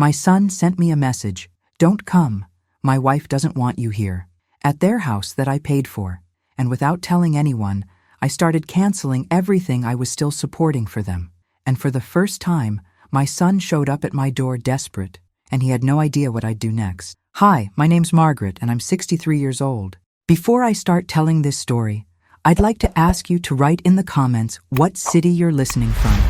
My son sent me a message. Don't come. My wife doesn't want you here. At their house that I paid for. And without telling anyone, I started canceling everything I was still supporting for them. And for the first time, my son showed up at my door desperate, and he had no idea what I'd do next. Hi, my name's Margaret, and I'm 63 years old. Before I start telling this story, I'd like to ask you to write in the comments what city you're listening from.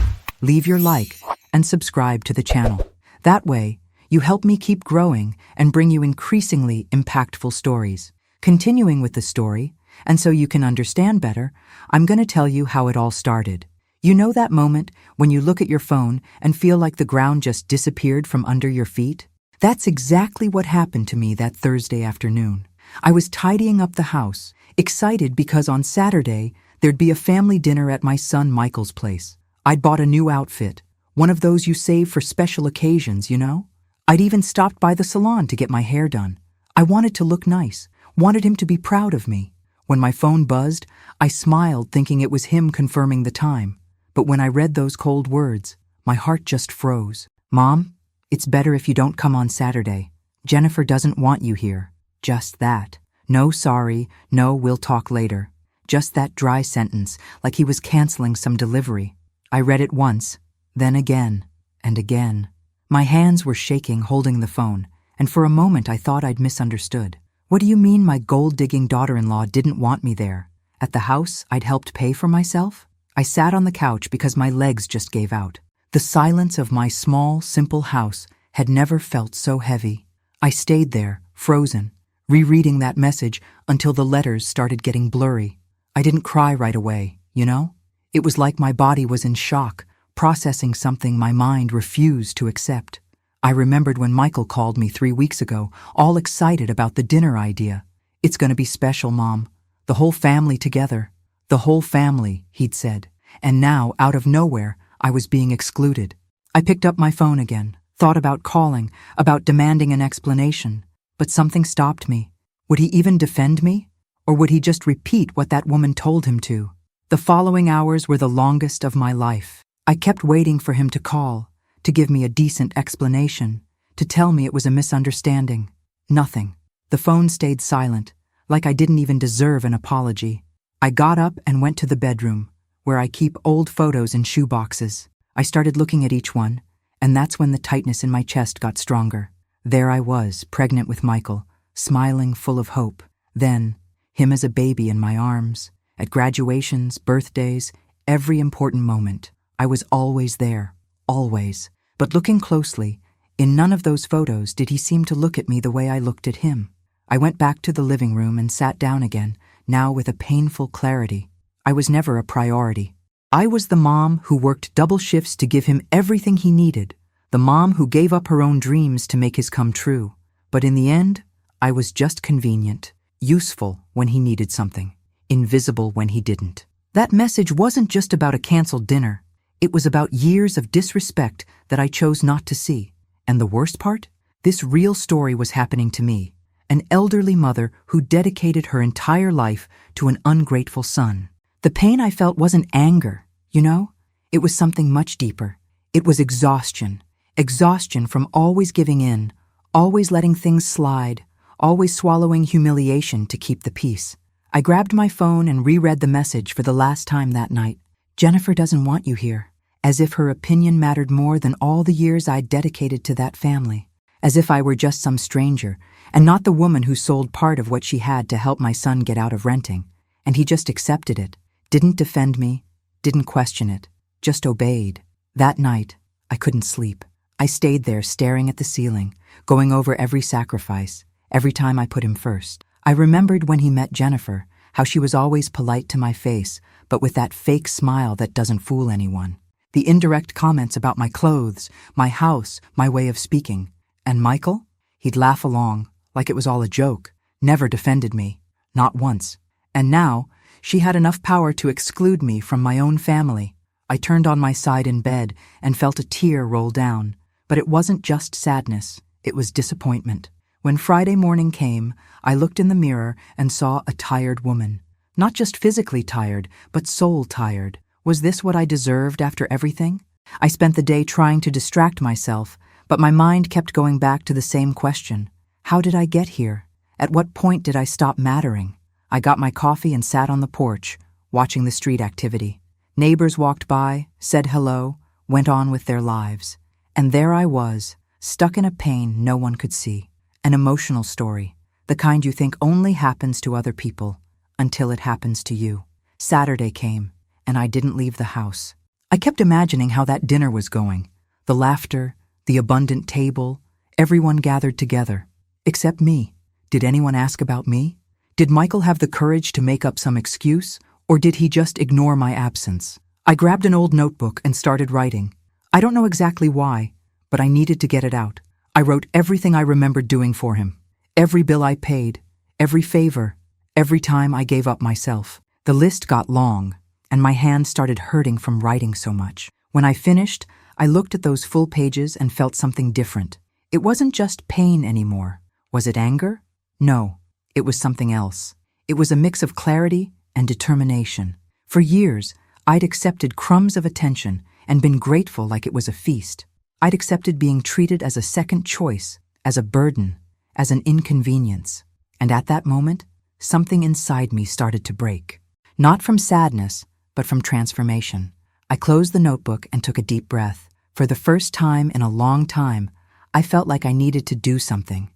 Leave your like and subscribe to the channel. That way, you help me keep growing and bring you increasingly impactful stories. Continuing with the story, and so you can understand better, I'm going to tell you how it all started. You know that moment when you look at your phone and feel like the ground just disappeared from under your feet? That's exactly what happened to me that Thursday afternoon. I was tidying up the house, excited because on Saturday there'd be a family dinner at my son Michael's place. I'd bought a new outfit, one of those you save for special occasions, you know? I'd even stopped by the salon to get my hair done. I wanted to look nice, wanted him to be proud of me. When my phone buzzed, I smiled thinking it was him confirming the time. But when I read those cold words, my heart just froze. Mom, it's better if you don't come on Saturday. Jennifer doesn't want you here. Just that. No sorry, no we'll talk later. Just that dry sentence, like he was canceling some delivery. I read it once, then again, and again. My hands were shaking holding the phone, and for a moment I thought I'd misunderstood. What do you mean my gold-digging daughter-in-law didn't want me there? At the house I'd helped pay for myself? I sat on the couch because my legs just gave out. The silence of my small, simple house had never felt so heavy. I stayed there, frozen, rereading that message until the letters started getting blurry. I didn't cry right away, you know? It was like my body was in shock, processing something my mind refused to accept. I remembered when Michael called me 3 weeks ago, all excited about the dinner idea. It's going to be special, Mom. The whole family together. The whole family, he'd said. And now, out of nowhere, I was being excluded. I picked up my phone again, thought about calling, about demanding an explanation. But something stopped me. Would he even defend me? Or would he just repeat what that woman told him to? The following hours were the longest of my life. I kept waiting for him to call, to give me a decent explanation, to tell me it was a misunderstanding. Nothing. The phone stayed silent, like I didn't even deserve an apology. I got up and went to the bedroom, where I keep old photos in shoe boxes. I started looking at each one, and that's when the tightness in my chest got stronger. There I was, pregnant with Michael, smiling full of hope. Then, him as a baby in my arms. At graduations, birthdays, every important moment. I was always there, always. But looking closely, in none of those photos did he seem to look at me the way I looked at him. I went back to the living room and sat down again, now with a painful clarity. I was never a priority. I was the mom who worked double shifts to give him everything he needed, the mom who gave up her own dreams to make his come true. But in the end, I was just convenient, useful when he needed something, invisible when he didn't. That message wasn't just about a canceled dinner. It was about years of disrespect that I chose not to see. And the worst part? This real story was happening to me. An elderly mother who dedicated her entire life to an ungrateful son. The pain I felt wasn't anger, you know? It was something much deeper. It was exhaustion. Exhaustion from always giving in, always letting things slide, always swallowing humiliation to keep the peace. I grabbed my phone and reread the message for the last time that night. Jennifer doesn't want you here. As if her opinion mattered more than all the years I'd dedicated to that family. As if I were just some stranger, and not the woman who sold part of what she had to help my son get out of renting. And he just accepted it, didn't defend me, didn't question it, just obeyed. That night, I couldn't sleep. I stayed there staring at the ceiling, going over every sacrifice, every time I put him first. I remembered when he met Jennifer, how she was always polite to my face, but with that fake smile that doesn't fool anyone. The indirect comments about my clothes, my house, my way of speaking. And Michael? He'd laugh along, like it was all a joke, never defended me, not once. And now, she had enough power to exclude me from my own family. I turned on my side in bed and felt a tear roll down. But it wasn't just sadness, it was disappointment. When Friday morning came, I looked in the mirror and saw a tired woman. Not just physically tired, but soul tired. Was this what I deserved after everything? I spent the day trying to distract myself, But my mind kept going back to the same question. How did I get here? At what point did I stop mattering? I got my coffee and sat on the porch, watching the street activity. Neighbors walked by, said hello, went on with their lives. And there I was, stuck in a pain no one could see. An emotional story, the kind you think only happens to other people, until it happens to you. Saturday came, and I didn't leave the house. I kept imagining how that dinner was going. The laughter, the abundant table, everyone gathered together. Except me. Did anyone ask about me? Did Michael have the courage to make up some excuse, or did he just ignore my absence? I grabbed an old notebook and started writing. I don't know exactly why, but I needed to get it out. I wrote everything I remembered doing for him. Every bill I paid, every favor, every time I gave up myself. The list got long, and my hands started hurting from writing so much. When I finished, I looked at those full pages and felt something different. It wasn't just pain anymore. Was it anger? No, it was something else. It was a mix of clarity and determination. For years, I'd accepted crumbs of attention and been grateful like it was a feast. I'd accepted being treated as a second choice, as a burden, as an inconvenience. And at that moment, something inside me started to break. Not from sadness, but from transformation. I closed the notebook and took a deep breath. For the first time in a long time, I felt like I needed to do something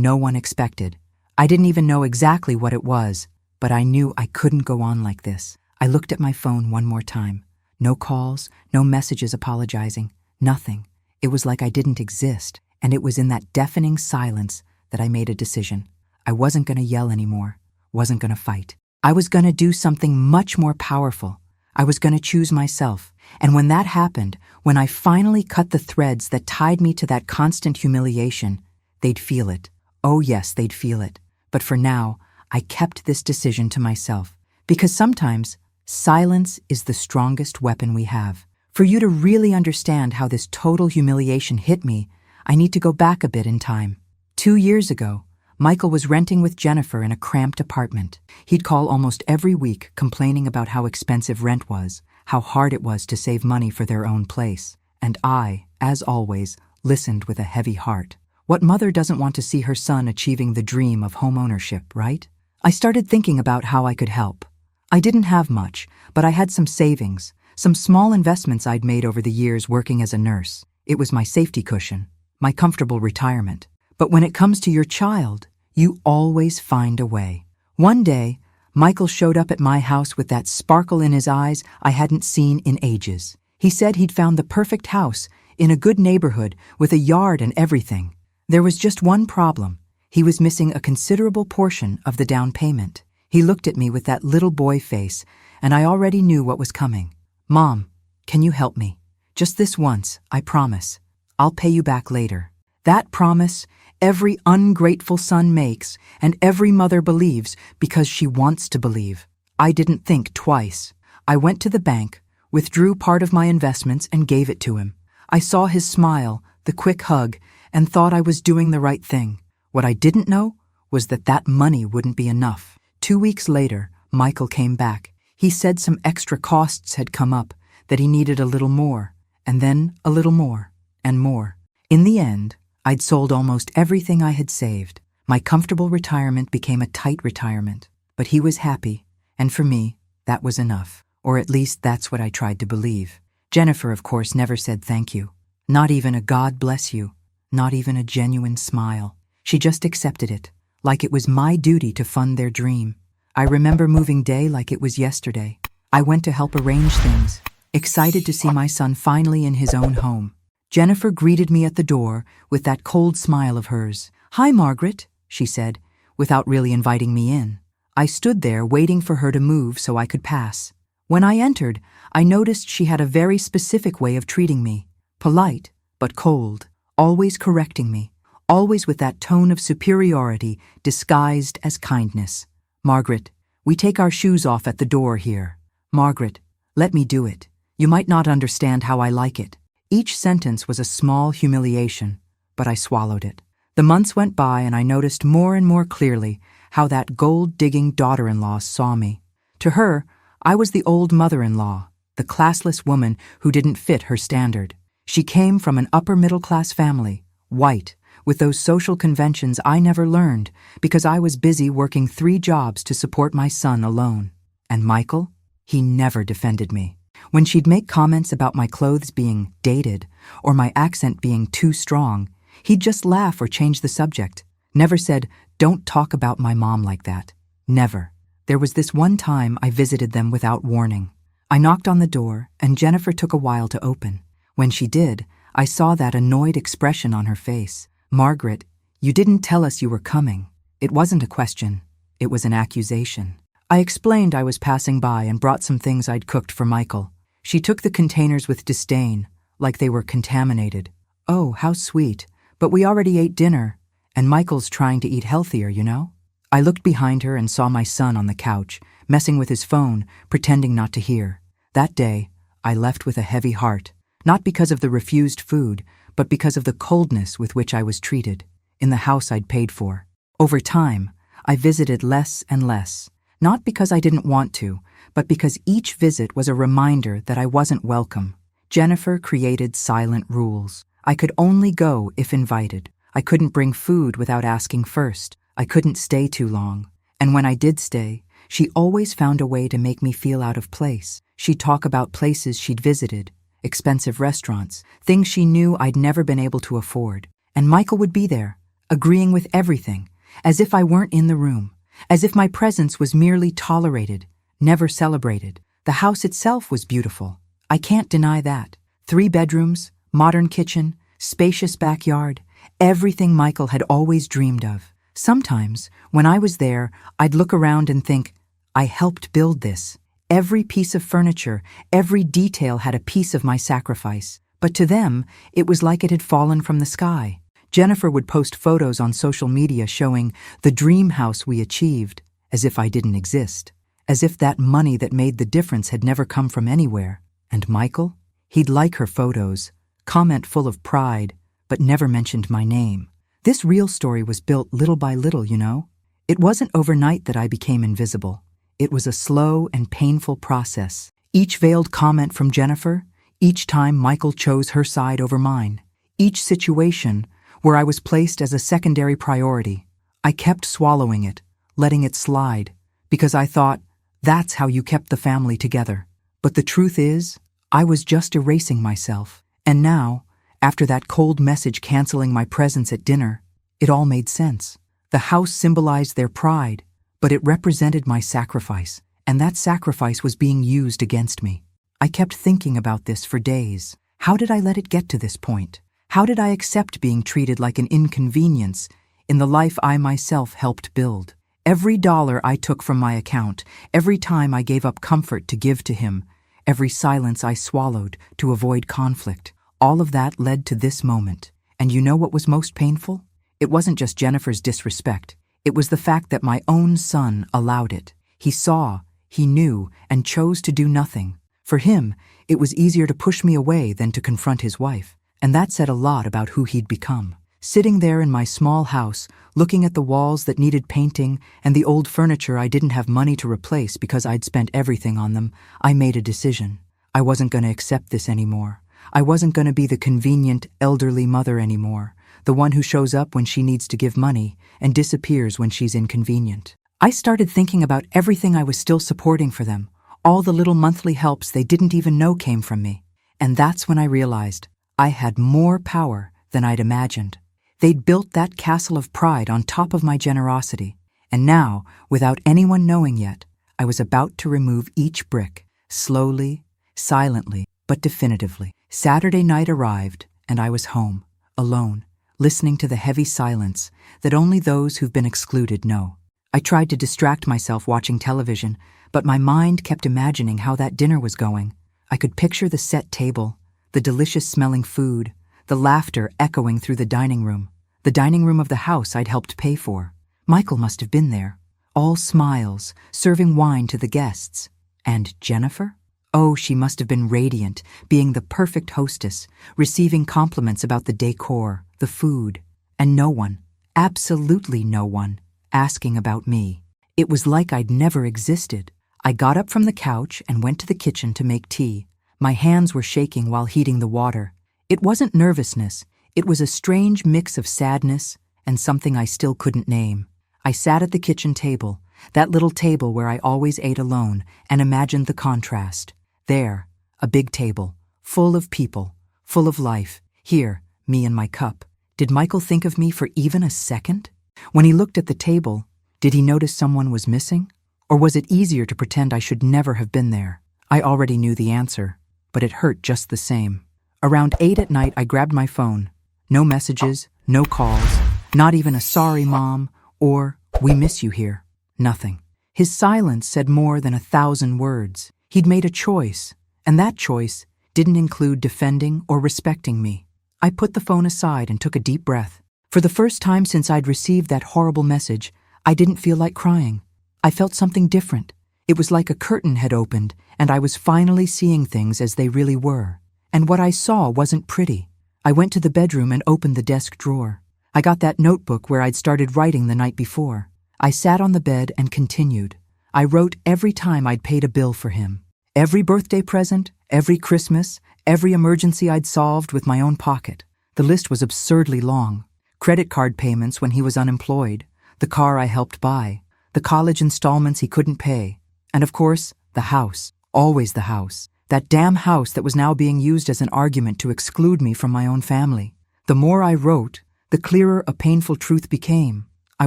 no one expected. I didn't even know exactly what it was, but I knew I couldn't go on like this. I looked at my phone one more time. No calls, no messages apologizing, nothing. It was like I didn't exist, and it was in that deafening silence that I made a decision. I wasn't going to yell anymore, wasn't going to fight. I was going to do something much more powerful. I was going to choose myself. And when that happened, when I finally cut the threads that tied me to that constant humiliation, they'd feel it. Oh yes, they'd feel it. But for now, I kept this decision to myself. Because sometimes, silence is the strongest weapon we have. For you to really understand how this total humiliation hit me, I need to go back a bit in time. 2 years ago, Michael was renting with Jennifer in a cramped apartment. He'd call almost every week complaining about how expensive rent was, how hard it was to save money for their own place. And I, as always, listened with a heavy heart. What mother doesn't want to see her son achieving the dream of homeownership, right? I started thinking about how I could help. I didn't have much, but I had some savings, some small investments I'd made over the years working as a nurse. It was my safety cushion, my comfortable retirement. But when it comes to your child, you always find a way. One day, Michael showed up at my house with that sparkle in his eyes I hadn't seen in ages. He said he'd found the perfect house, in a good neighborhood, with a yard and everything. There was just one problem. He was missing a considerable portion of the down payment. He looked at me with that little boy face, and I already knew what was coming. "Mom, can you help me? Just this once, I promise. I'll pay you back later." That promise, every ungrateful son makes, and every mother believes because she wants to believe. I didn't think twice. I went to the bank, withdrew part of my investments, and gave it to him. I saw his smile, the quick hug, and thought I was doing the right thing. What I didn't know was that that money wouldn't be enough. 2 weeks later, Michael came back. He said some extra costs had come up, that he needed a little more, and then a little more, and more. In the end, I'd sold almost everything I had saved. My comfortable retirement became a tight retirement. But he was happy, and for me, that was enough. Or at least that's what I tried to believe. Jennifer, of course, never said thank you. Not even a God bless you. Not even a genuine smile. She just accepted it, like it was my duty to fund their dream. I remember moving day like it was yesterday. I went to help arrange things, excited to see my son finally in his own home. Jennifer greeted me at the door with that cold smile of hers. "Hi, Margaret," she said, without really inviting me in. I stood there waiting for her to move so I could pass. When I entered, I noticed she had a very specific way of treating me. Polite, but cold, always correcting me, always with that tone of superiority disguised as kindness. "Margaret, we take our shoes off at the door here. Margaret, let me do it. You might not understand how I like it." Each sentence was a small humiliation, but I swallowed it. The months went by and I noticed more and more clearly how that gold-digging daughter-in-law saw me. To her, I was the old mother-in-law, the classless woman who didn't fit her standard. She came from an upper-middle-class family, white, with those social conventions I never learned because I was busy working 3 jobs to support my son alone. And Michael? He never defended me. When she'd make comments about my clothes being dated or my accent being too strong, he'd just laugh or change the subject. Never said, "Don't talk about my mom like that." Never. There was this one time I visited them without warning. I knocked on the door, and Jennifer took a while to open. When she did, I saw that annoyed expression on her face. "Margaret, you didn't tell us you were coming." It wasn't a question. It was an accusation. I explained I was passing by and brought some things I'd cooked for Michael. She took the containers with disdain, like they were contaminated. "Oh, how sweet, but we already ate dinner, and Michael's trying to eat healthier, you know?" I looked behind her and saw my son on the couch, messing with his phone, pretending not to hear. That day, I left with a heavy heart, not because of the refused food, but because of the coldness with which I was treated, in the house I'd paid for. Over time, I visited less and less, not because I didn't want to, but because each visit was a reminder that I wasn't welcome. Jennifer created silent rules. I could only go if invited. I couldn't bring food without asking first. I couldn't stay too long. And when I did stay, she always found a way to make me feel out of place. She'd talk about places she'd visited, expensive restaurants, things she knew I'd never been able to afford. And Michael would be there, agreeing with everything, as if I weren't in the room, as if my presence was merely tolerated, never celebrated. The house itself was beautiful. I can't deny that. 3 bedrooms, modern kitchen, spacious backyard, everything Michael had always dreamed of. Sometimes, when I was there, I'd look around and think, I helped build this. Every piece of furniture, every detail had a piece of my sacrifice. But to them, it was like it had fallen from the sky. Jennifer would post photos on social media showing the dream house we achieved, as if I didn't exist, as if that money that made the difference had never come from anywhere. And Michael? He'd like her photos, comment full of pride, but never mentioned my name. This real story was built little by little, you know? It wasn't overnight that I became invisible. It was a slow and painful process. Each veiled comment from Jennifer, each time Michael chose her side over mine, each situation where I was placed as a secondary priority, I kept swallowing it, letting it slide, because I thought, that's how you kept the family together. But the truth is, I was just erasing myself. And now, after that cold message canceling my presence at dinner, it all made sense. The house symbolized their pride, but it represented my sacrifice, and that sacrifice was being used against me. I kept thinking about this for days. How did I let it get to this point? How did I accept being treated like an inconvenience in the life I myself helped build? Every dollar I took from my account, every time I gave up comfort to give to him, every silence I swallowed to avoid conflict, all of that led to this moment. And you know what was most painful? It wasn't just Jennifer's disrespect. It was the fact that my own son allowed it. He saw, he knew, and chose to do nothing. For him, it was easier to push me away than to confront his wife. And that said a lot about who he'd become. Sitting there in my small house, looking at the walls that needed painting and the old furniture I didn't have money to replace because I'd spent everything on them, I made a decision. I wasn't going to accept this anymore. I wasn't going to be the convenient, elderly mother anymore, the one who shows up when she needs to give money and disappears when she's inconvenient. I started thinking about everything I was still supporting for them, all the little monthly helps they didn't even know came from me. And that's when I realized I had more power than I'd imagined. They'd built that castle of pride on top of my generosity, and now, without anyone knowing yet, I was about to remove each brick, slowly, silently, but definitively. Saturday night arrived, and I was home, alone, listening to the heavy silence that only those who've been excluded know. I tried to distract myself watching television, but my mind kept imagining how that dinner was going. I could picture the set table, the delicious-smelling food, the laughter echoing through the dining room of the house I'd helped pay for. Michael must have been there, all smiles, serving wine to the guests. And Jennifer? Oh, she must have been radiant, being the perfect hostess, receiving compliments about the decor, the food, and no one, absolutely no one, asking about me. It was like I'd never existed. I got up from the couch and went to the kitchen to make tea. My hands were shaking while heating the water. It wasn't nervousness, it was a strange mix of sadness and something I still couldn't name. I sat at the kitchen table, that little table where I always ate alone, and imagined the contrast. There, a big table, full of people, full of life. Here, me and my cup. Did Michael think of me for even a second? When he looked at the table, did he notice someone was missing? Or was it easier to pretend I should never have been there? I already knew the answer, but it hurt just the same. Around 8 at night, I grabbed my phone. No messages, no calls, not even a sorry, Mom, or we miss you here. Nothing. His silence said more than 1,000 words. He'd made a choice, and that choice didn't include defending or respecting me. I put the phone aside and took a deep breath. For the first time since I'd received that horrible message, I didn't feel like crying. I felt something different. It was like a curtain had opened, and I was finally seeing things as they really were. And what I saw wasn't pretty. I went to the bedroom and opened the desk drawer. I got that notebook where I'd started writing the night before. I sat on the bed and continued. I wrote every time I'd paid a bill for him. Every birthday present, every Christmas, every emergency I'd solved with my own pocket. The list was absurdly long. Credit card payments when he was unemployed, the car I helped buy, the college installments he couldn't pay, and of course, the house, always the house. That damn house that was now being used as an argument to exclude me from my own family. The more I wrote, the clearer a painful truth became. I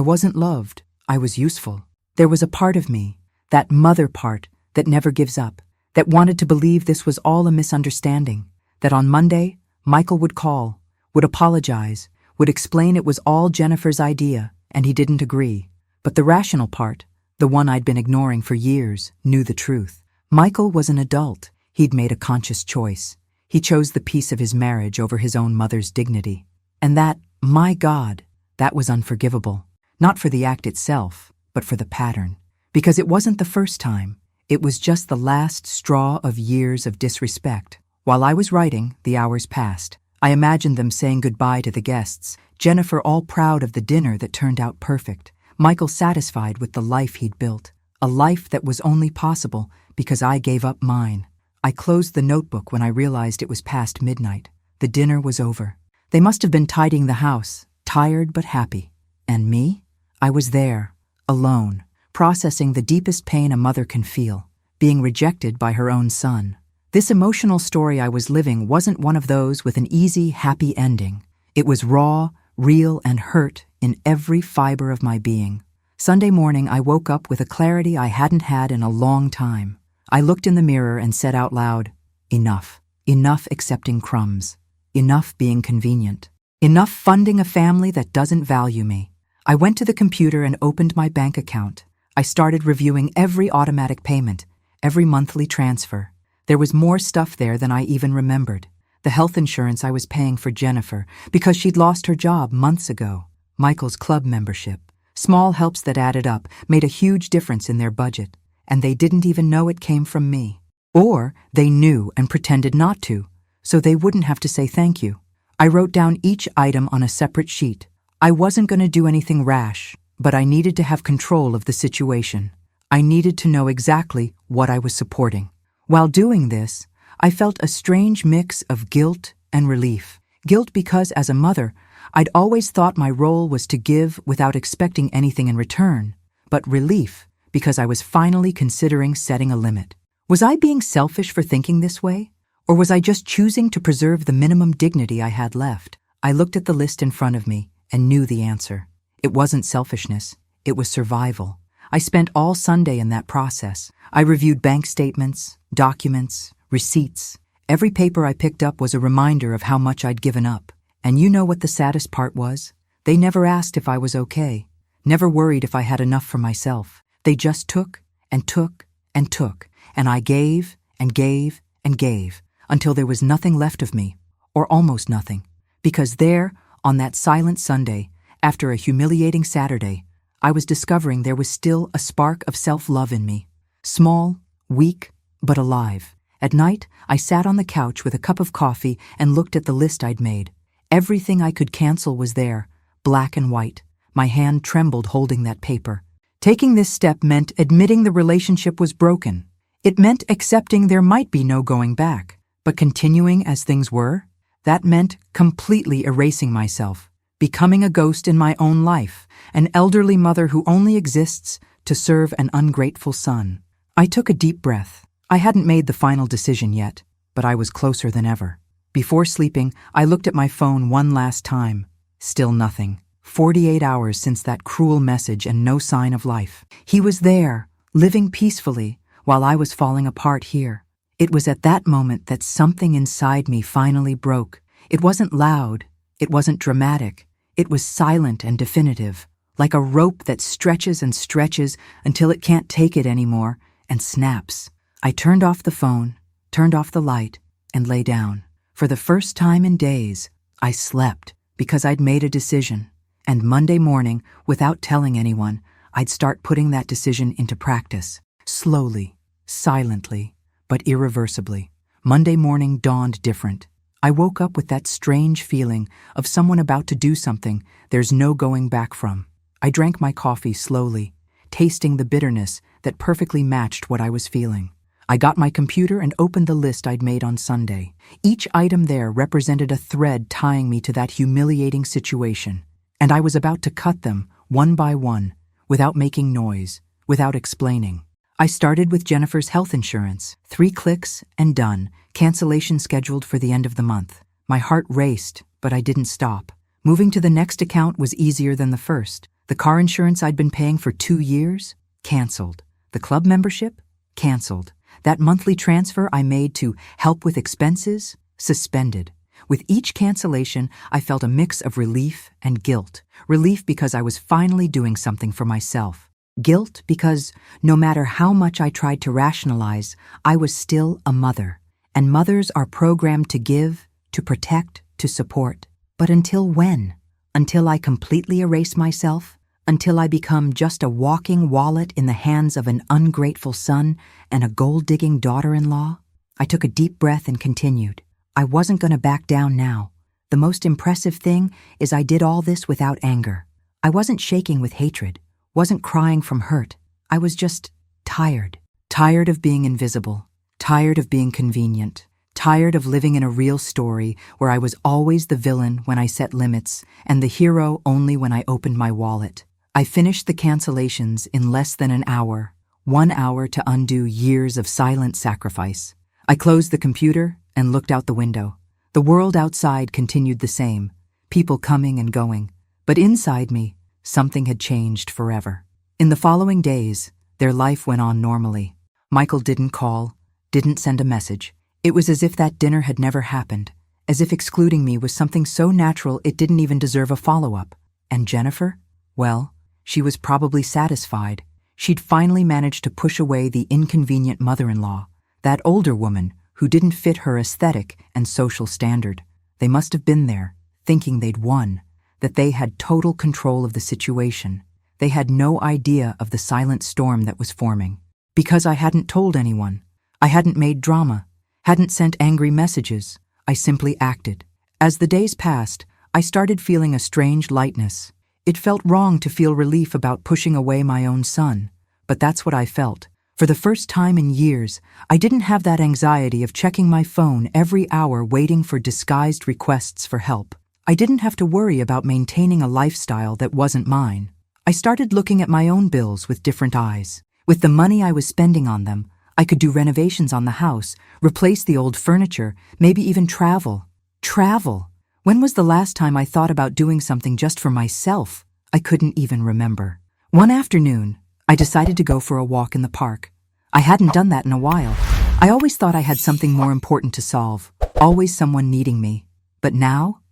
wasn't loved. I was useful. There was a part of me, that mother part, that never gives up, that wanted to believe this was all a misunderstanding, that on Monday, Michael would call, would apologize, would explain it was all Jennifer's idea, and he didn't agree. But the rational part, the one I'd been ignoring for years, knew the truth. Michael was an adult. He'd made a conscious choice. He chose the peace of his marriage over his own mother's dignity. And that, my God, that was unforgivable. Not for the act itself, but for the pattern. Because it wasn't the first time. It was just the last straw of years of disrespect. While I was writing, the hours passed. I imagined them saying goodbye to the guests, Jennifer all proud of the dinner that turned out perfect, Michael satisfied with the life he'd built, a life that was only possible because I gave up mine. I closed the notebook when I realized it was past midnight. The dinner was over. They must have been tidying the house, tired but happy. And me? I was there, alone, processing the deepest pain a mother can feel, being rejected by her own son. This emotional story I was living wasn't one of those with an easy, happy ending. It was raw, real, and hurt in every fiber of my being. Sunday morning, I woke up with a clarity I hadn't had in a long time. I looked in the mirror and said out loud, enough. Enough accepting crumbs. Enough being convenient. Enough funding a family that doesn't value me. I went to the computer and opened my bank account. I started reviewing every automatic payment, every monthly transfer. There was more stuff there than I even remembered. The health insurance I was paying for Jennifer because she'd lost her job months ago. Michael's club membership. Small helps that added up made a huge difference in their budget. And they didn't even know it came from me. Or they knew and pretended not to, so they wouldn't have to say thank you. I wrote down each item on a separate sheet. I wasn't going to do anything rash, but I needed to have control of the situation. I needed to know exactly what I was supporting. While doing this, I felt a strange mix of guilt and relief. Guilt because, as a mother, I'd always thought my role was to give without expecting anything in return, but relief because I was finally considering setting a limit. Was I being selfish for thinking this way? Or was I just choosing to preserve the minimum dignity I had left? I looked at the list in front of me and knew the answer. It wasn't selfishness, it was survival. I spent all Sunday in that process. I reviewed bank statements, documents, receipts. Every paper I picked up was a reminder of how much I'd given up. And you know what the saddest part was? They never asked if I was okay, never worried if I had enough for myself. They just took and took and took, and I gave and gave and gave until there was nothing left of me, or almost nothing. Because there, on that silent Sunday, after a humiliating Saturday, I was discovering there was still a spark of self-love in me. Small, weak, but alive. At night, I sat on the couch with a cup of coffee and looked at the list I'd made. Everything I could cancel was there, black and white. My hand trembled holding that paper. Taking this step meant admitting the relationship was broken. It meant accepting there might be no going back, but continuing as things were. That meant completely erasing myself, becoming a ghost in my own life, an elderly mother who only exists to serve an ungrateful son. I took a deep breath. I hadn't made the final decision yet, but I was closer than ever. Before sleeping, I looked at my phone one last time. Still nothing. 48 hours since that cruel message and no sign of life. He was there, living peacefully, while I was falling apart here. It was at that moment that something inside me finally broke. It wasn't loud. It wasn't dramatic. It was silent and definitive, like a rope that stretches and stretches until it can't take it anymore and snaps. I turned off the phone, turned off the light, and lay down. For the first time in days, I slept because I'd made a decision. And Monday morning, without telling anyone, I'd start putting that decision into practice. Slowly, silently, but irreversibly. Monday morning dawned different. I woke up with that strange feeling of someone about to do something there's no going back from. I drank my coffee slowly, tasting the bitterness that perfectly matched what I was feeling. I got my computer and opened the list I'd made on Sunday. Each item there represented a thread tying me to that humiliating situation, and I was about to cut them, one by one, without making noise, without explaining. I started with Jennifer's health insurance. 3 clicks and done, cancellation scheduled for the end of the month. My heart raced, but I didn't stop. Moving to the next account was easier than the first. The car insurance I'd been paying for 2 years? Canceled. The club membership? Canceled. That monthly transfer I made to help with expenses? Suspended. With each cancellation, I felt a mix of relief and guilt. Relief because I was finally doing something for myself. Guilt because, no matter how much I tried to rationalize, I was still a mother. And mothers are programmed to give, to protect, to support. But until when? Until I completely erase myself? Until I become just a walking wallet in the hands of an ungrateful son and a gold-digging daughter-in-law? I took a deep breath and continued. I wasn't going to back down now. The most impressive thing is I did all this without anger. I wasn't shaking with hatred, wasn't crying from hurt. I was just tired. Tired of being invisible. Tired of being convenient. Tired of living in a real story where I was always the villain when I set limits and the hero only when I opened my wallet. I finished the cancellations in less than an hour. 1 hour to undo years of silent sacrifice. I closed the computer and looked out the window. The world outside continued the same, people coming and going. But inside me, something had changed forever. In the following days, their life went on normally. Michael didn't call, didn't send a message. It was as if that dinner had never happened, as if excluding me was something so natural it didn't even deserve a follow-up. And Jennifer? Well, she was probably satisfied. She'd finally managed to push away the inconvenient mother-in-law, that older woman who didn't fit her aesthetic and social standard. They must have been there, thinking they'd won, that they had total control of the situation. They had no idea of the silent storm that was forming. Because I hadn't told anyone. I hadn't made drama, hadn't sent angry messages. I simply acted. As the days passed, I started feeling a strange lightness. It felt wrong to feel relief about pushing away my own son, but that's what I felt. For the first time in years, I didn't have that anxiety of checking my phone every hour waiting for disguised requests for help. I didn't have to worry about maintaining a lifestyle that wasn't mine. I started looking at my own bills with different eyes. With the money I was spending on them, I could do renovations on the house, replace the old furniture, maybe even travel. Travel! When was the last time I thought about doing something just for myself? I couldn't even remember. One afternoon, I decided to go for a walk in the park. I hadn't done that in a while. I always thought I had something more important to solve, always someone needing me. But now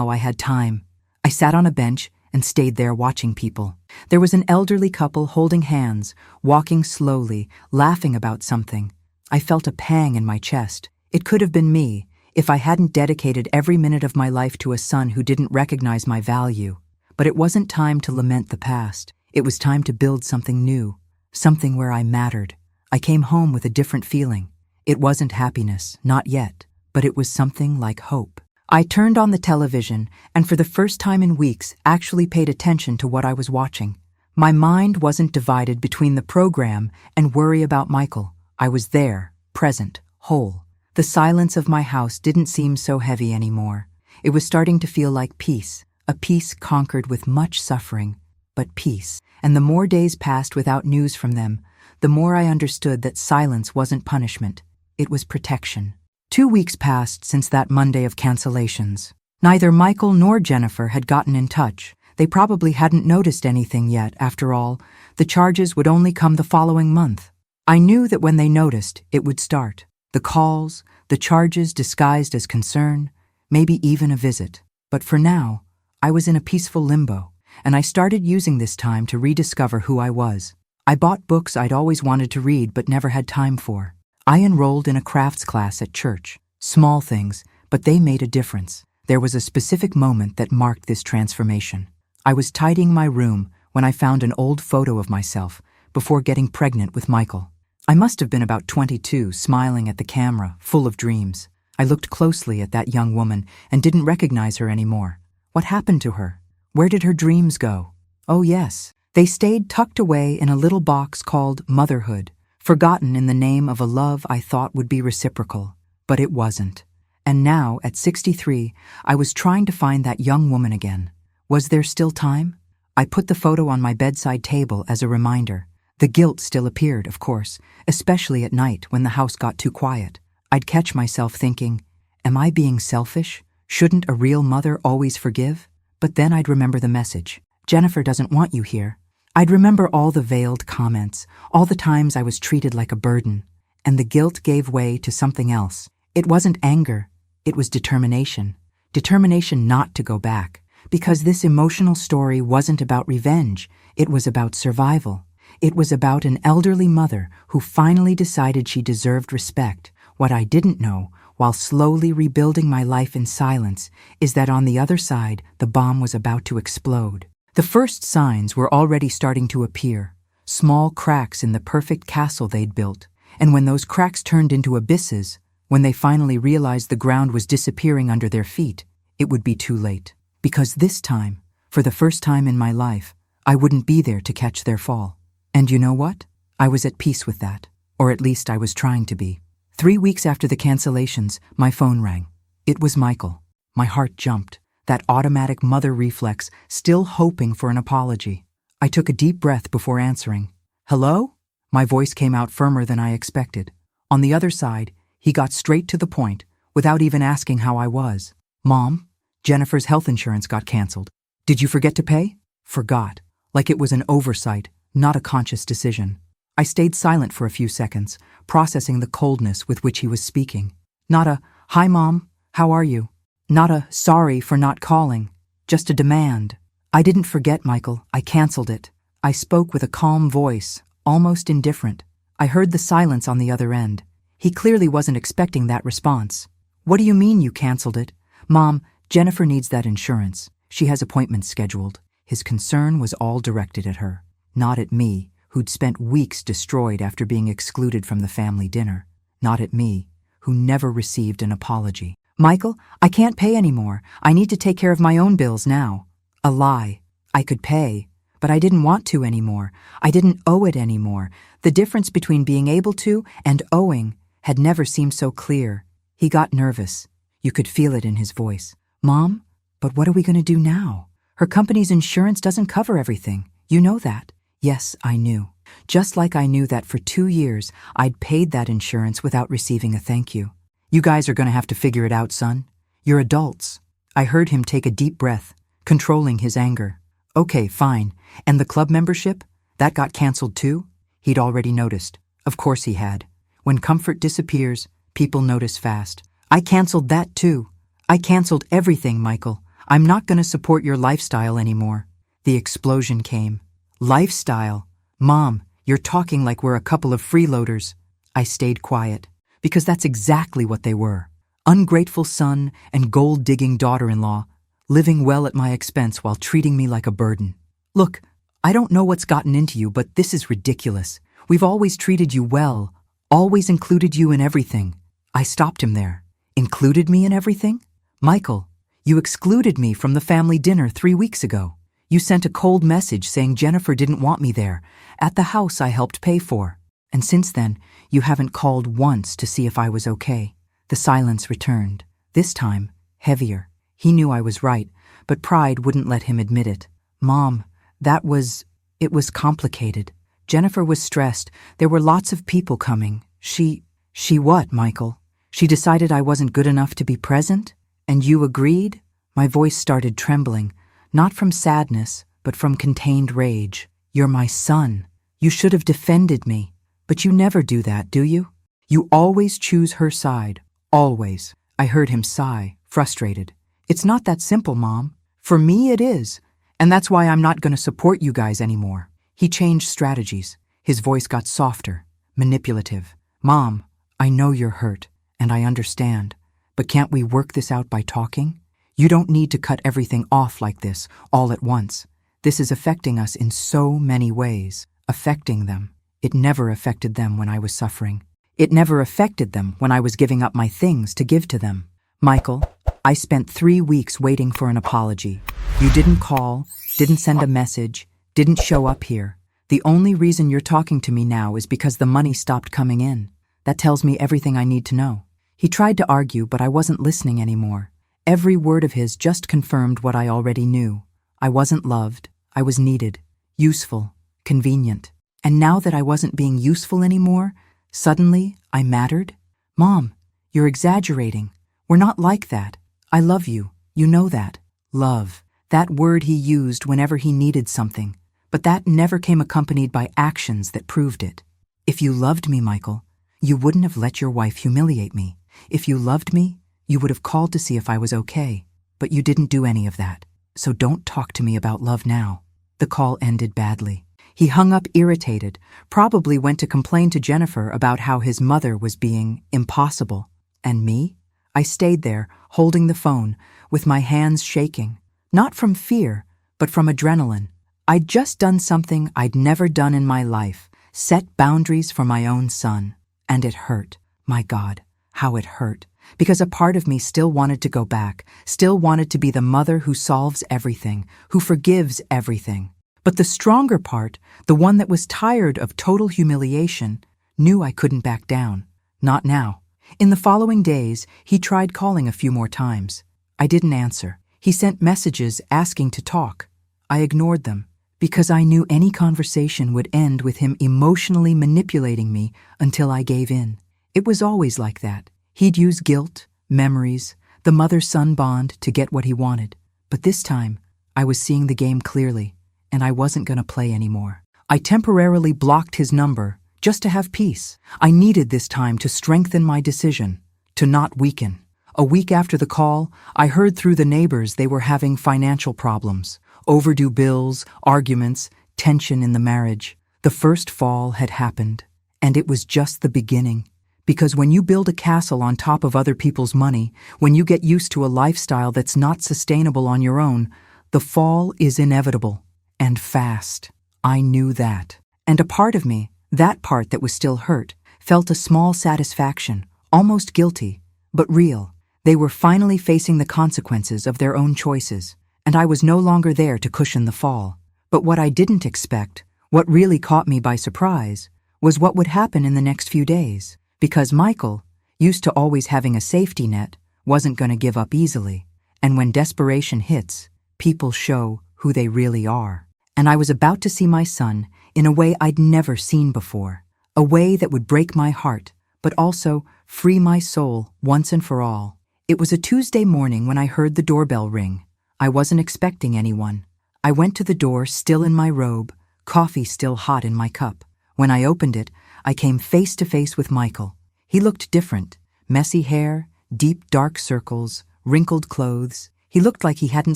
I had time. I sat on a bench and stayed there watching people. There was an elderly couple holding hands, walking slowly, laughing about something. I felt a pang in my chest. It could have been me, if I hadn't dedicated every minute of my life to a son who didn't recognize my value. But it wasn't time to lament the past. It was time to build something new, something where I mattered. I came home with a different feeling. It wasn't happiness, not yet, but it was something like hope. I turned on the television and for the first time in weeks actually paid attention to what I was watching. My mind wasn't divided between the program and worry about Michael. I was there, present, whole. The silence of my house didn't seem so heavy anymore. It was starting to feel like peace, a peace conquered with much suffering, but peace. And the more days passed without news from them, the more I understood that silence wasn't punishment, it was protection. 2 weeks passed since that Monday of cancellations. Neither Michael nor Jennifer had gotten in touch. They probably hadn't noticed anything yet. After all, the charges would only come the following month. I knew that when they noticed, it would start. The calls, the charges disguised as concern, maybe even a visit. But for now, I was in a peaceful limbo, and I started using this time to rediscover who I was. I bought books I'd always wanted to read but never had time for. I enrolled in a crafts class at church. Small things, but they made a difference. There was a specific moment that marked this transformation. I was tidying my room when I found an old photo of myself before getting pregnant with Michael. I must have been about 22, smiling at the camera, full of dreams. I looked closely at that young woman and didn't recognize her anymore. What happened to her? Where did her dreams go? Oh yes, they stayed tucked away in a little box called motherhood, forgotten in the name of a love I thought would be reciprocal. But it wasn't. And now, at 63, I was trying to find that young woman again. Was there still time? I put the photo on my bedside table as a reminder. The guilt still appeared, of course, especially at night when the house got too quiet. I'd catch myself thinking, am I being selfish? Shouldn't a real mother always forgive? But then I'd remember the message. Jennifer doesn't want you here. I'd remember all the veiled comments, all the times I was treated like a burden. And the guilt gave way to something else. It wasn't anger. It was determination. Determination not to go back. Because this emotional story wasn't about revenge. It was about survival. It was about an elderly mother who finally decided she deserved respect. What I didn't know, while slowly rebuilding my life in silence, is that on the other side, the bomb was about to explode. The first signs were already starting to appear, small cracks in the perfect castle they'd built. And when those cracks turned into abysses, when they finally realized the ground was disappearing under their feet, it would be too late. Because this time, for the first time in my life, I wouldn't be there to catch their fall. And you know what? I was at peace with that. Or at least I was trying to be. 3 weeks after the cancellations, my phone rang. It was Michael. My heart jumped, that automatic mother reflex, still hoping for an apology. I took a deep breath before answering. Hello? My voice came out firmer than I expected. On the other side, he got straight to the point, without even asking how I was. Mom, Jennifer's health insurance got canceled. Did you forget to pay? Forgot. Like it was an oversight, not a conscious decision. I stayed silent for a few seconds, processing the coldness with which he was speaking. Not a, "Hi, Mom, how are you?" Not a, "Sorry for not calling." Just a demand. I didn't forget, Michael. I canceled it. I spoke with a calm voice, almost indifferent. I heard the silence on the other end. He clearly wasn't expecting that response. What do you mean you canceled it? Mom, Jennifer needs that insurance. She has appointments scheduled. His concern was all directed at her, not at me, who'd spent weeks destroyed after being excluded from the family dinner. Not at me, who never received an apology. Michael, I can't pay anymore. I need to take care of my own bills now. A lie. I could pay, but I didn't want to anymore. I didn't owe it anymore. The difference between being able to and owing had never seemed so clear. He got nervous. You could feel it in his voice. Mom, but what are we going to do now? Her company's insurance doesn't cover everything. You know that. Yes, I knew. Just like I knew that for 2 years, I'd paid that insurance without receiving a thank you. You guys are going to have to figure it out, son. You're adults. I heard him take a deep breath, controlling his anger. Okay, fine. And the club membership? That got canceled too? He'd already noticed. Of course he had. When comfort disappears, people notice fast. I canceled that too. I canceled everything, Michael. I'm not going to support your lifestyle anymore. The explosion came. Lifestyle? Mom, you're talking like we're a couple of freeloaders. I stayed quiet, because that's exactly what they were. Ungrateful son and gold-digging daughter-in-law, living well at my expense while treating me like a burden. Look, I don't know what's gotten into you, but this is ridiculous. We've always treated you well, always included you in everything. I stopped him there. Included me in everything? Michael, you excluded me from the family dinner 3 weeks ago. You sent a cold message saying Jennifer didn't want me there, at the house I helped pay for. And since then, you haven't called once to see if I was okay. The silence returned, this time heavier. He knew I was right, but pride wouldn't let him admit it. Mom, it was complicated. Jennifer was stressed. There were lots of people coming. She what, Michael? She decided I wasn't good enough to be present? And you agreed? My voice started trembling, not from sadness, but from contained rage. You're my son. You should have defended me. But you never do that, do you? You always choose her side. Always. I heard him sigh, frustrated. It's not that simple, Mom. For me, it is. And that's why I'm not going to support you guys anymore. He changed strategies. His voice got softer, manipulative. Mom, I know you're hurt, and I understand. But can't we work this out by talking? You don't need to cut everything off like this, all at once. This is affecting us in so many ways. Affecting them. It never affected them when I was suffering. It never affected them when I was giving up my things to give to them. Michael, I spent 3 weeks waiting for an apology. You didn't call, didn't send a message, didn't show up here. The only reason you're talking to me now is because the money stopped coming in. That tells me everything I need to know. He tried to argue, but I wasn't listening anymore. Every word of his just confirmed what I already knew. I wasn't loved. I was needed, useful, convenient. And now that I wasn't being useful anymore, suddenly I mattered? Mom, you're exaggerating. We're not like that. I love you. You know that. Love. That word he used whenever he needed something. But that never came accompanied by actions that proved it. If you loved me, Michael, you wouldn't have let your wife humiliate me. If you loved me, you would have called to see if I was okay. But you didn't do any of that. So don't talk to me about love now. The call ended badly. He hung up irritated, probably went to complain to Jennifer about how his mother was being impossible. And me? I stayed there, holding the phone, with my hands shaking. Not from fear, but from adrenaline. I'd just done something I'd never done in my life, set boundaries for my own son. And it hurt. My God, how it hurt. Because a part of me still wanted to go back, still wanted to be the mother who solves everything, who forgives everything. But the stronger part, the one that was tired of total humiliation, knew I couldn't back down. Not now. In the following days, he tried calling a few more times. I didn't answer. He sent messages asking to talk. I ignored them, because I knew any conversation would end with him emotionally manipulating me until I gave in. It was always like that. He'd use guilt, memories, the mother-son bond to get what he wanted. But this time, I was seeing the game clearly, and I wasn't going to play anymore. I temporarily blocked his number, just to have peace. I needed this time to strengthen my decision, to not weaken. A week after the call, I heard through the neighbors they were having financial problems, overdue bills, arguments, tension in the marriage. The first fall had happened, and it was just the beginning. Because when you build a castle on top of other people's money, when you get used to a lifestyle that's not sustainable on your own, the fall is inevitable, and fast. I knew that. And a part of me, that part that was still hurt, felt a small satisfaction, almost guilty, but real. They were finally facing the consequences of their own choices, and I was no longer there to cushion the fall. But what I didn't expect, what really caught me by surprise, was what would happen in the next few days. Because Michael, used to always having a safety net, wasn't going to give up easily. And when desperation hits, people show who they really are. And I was about to see my son in a way I'd never seen before. A way that would break my heart, but also free my soul once and for all. It was a Tuesday morning when I heard the doorbell ring. I wasn't expecting anyone. I went to the door still in my robe, coffee still hot in my cup. When I opened it, I came face to face with Michael. He looked different. Messy hair, deep dark circles, wrinkled clothes. He looked like he hadn't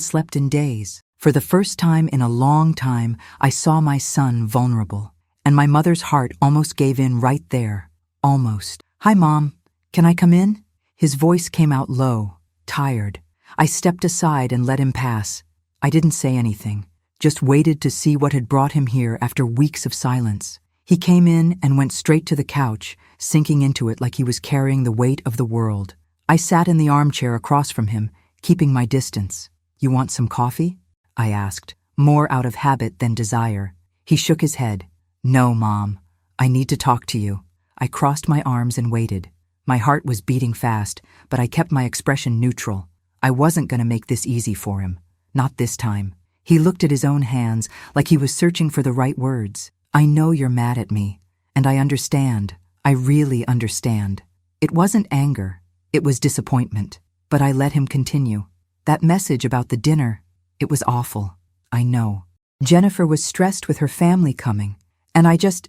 slept in days. For the first time in a long time, I saw my son vulnerable. And my mother's heart almost gave in right there. Almost. "Hi, Mom. Can I come in?" His voice came out low, tired. I stepped aside and let him pass. I didn't say anything, just waited to see what had brought him here after weeks of silence. He came in and went straight to the couch, sinking into it like he was carrying the weight of the world. I sat in the armchair across from him, keeping my distance. "You want some coffee?" I asked, more out of habit than desire. He shook his head. "No, Mom. I need to talk to you." I crossed my arms and waited. My heart was beating fast, but I kept my expression neutral. I wasn't going to make this easy for him. Not this time. He looked at his own hands like he was searching for the right words. I know you're mad at me, and I understand. I really understand. It wasn't anger. It was disappointment. But I let him continue. That message about the dinner, it was awful. I know. Jennifer was stressed with her family coming, and I just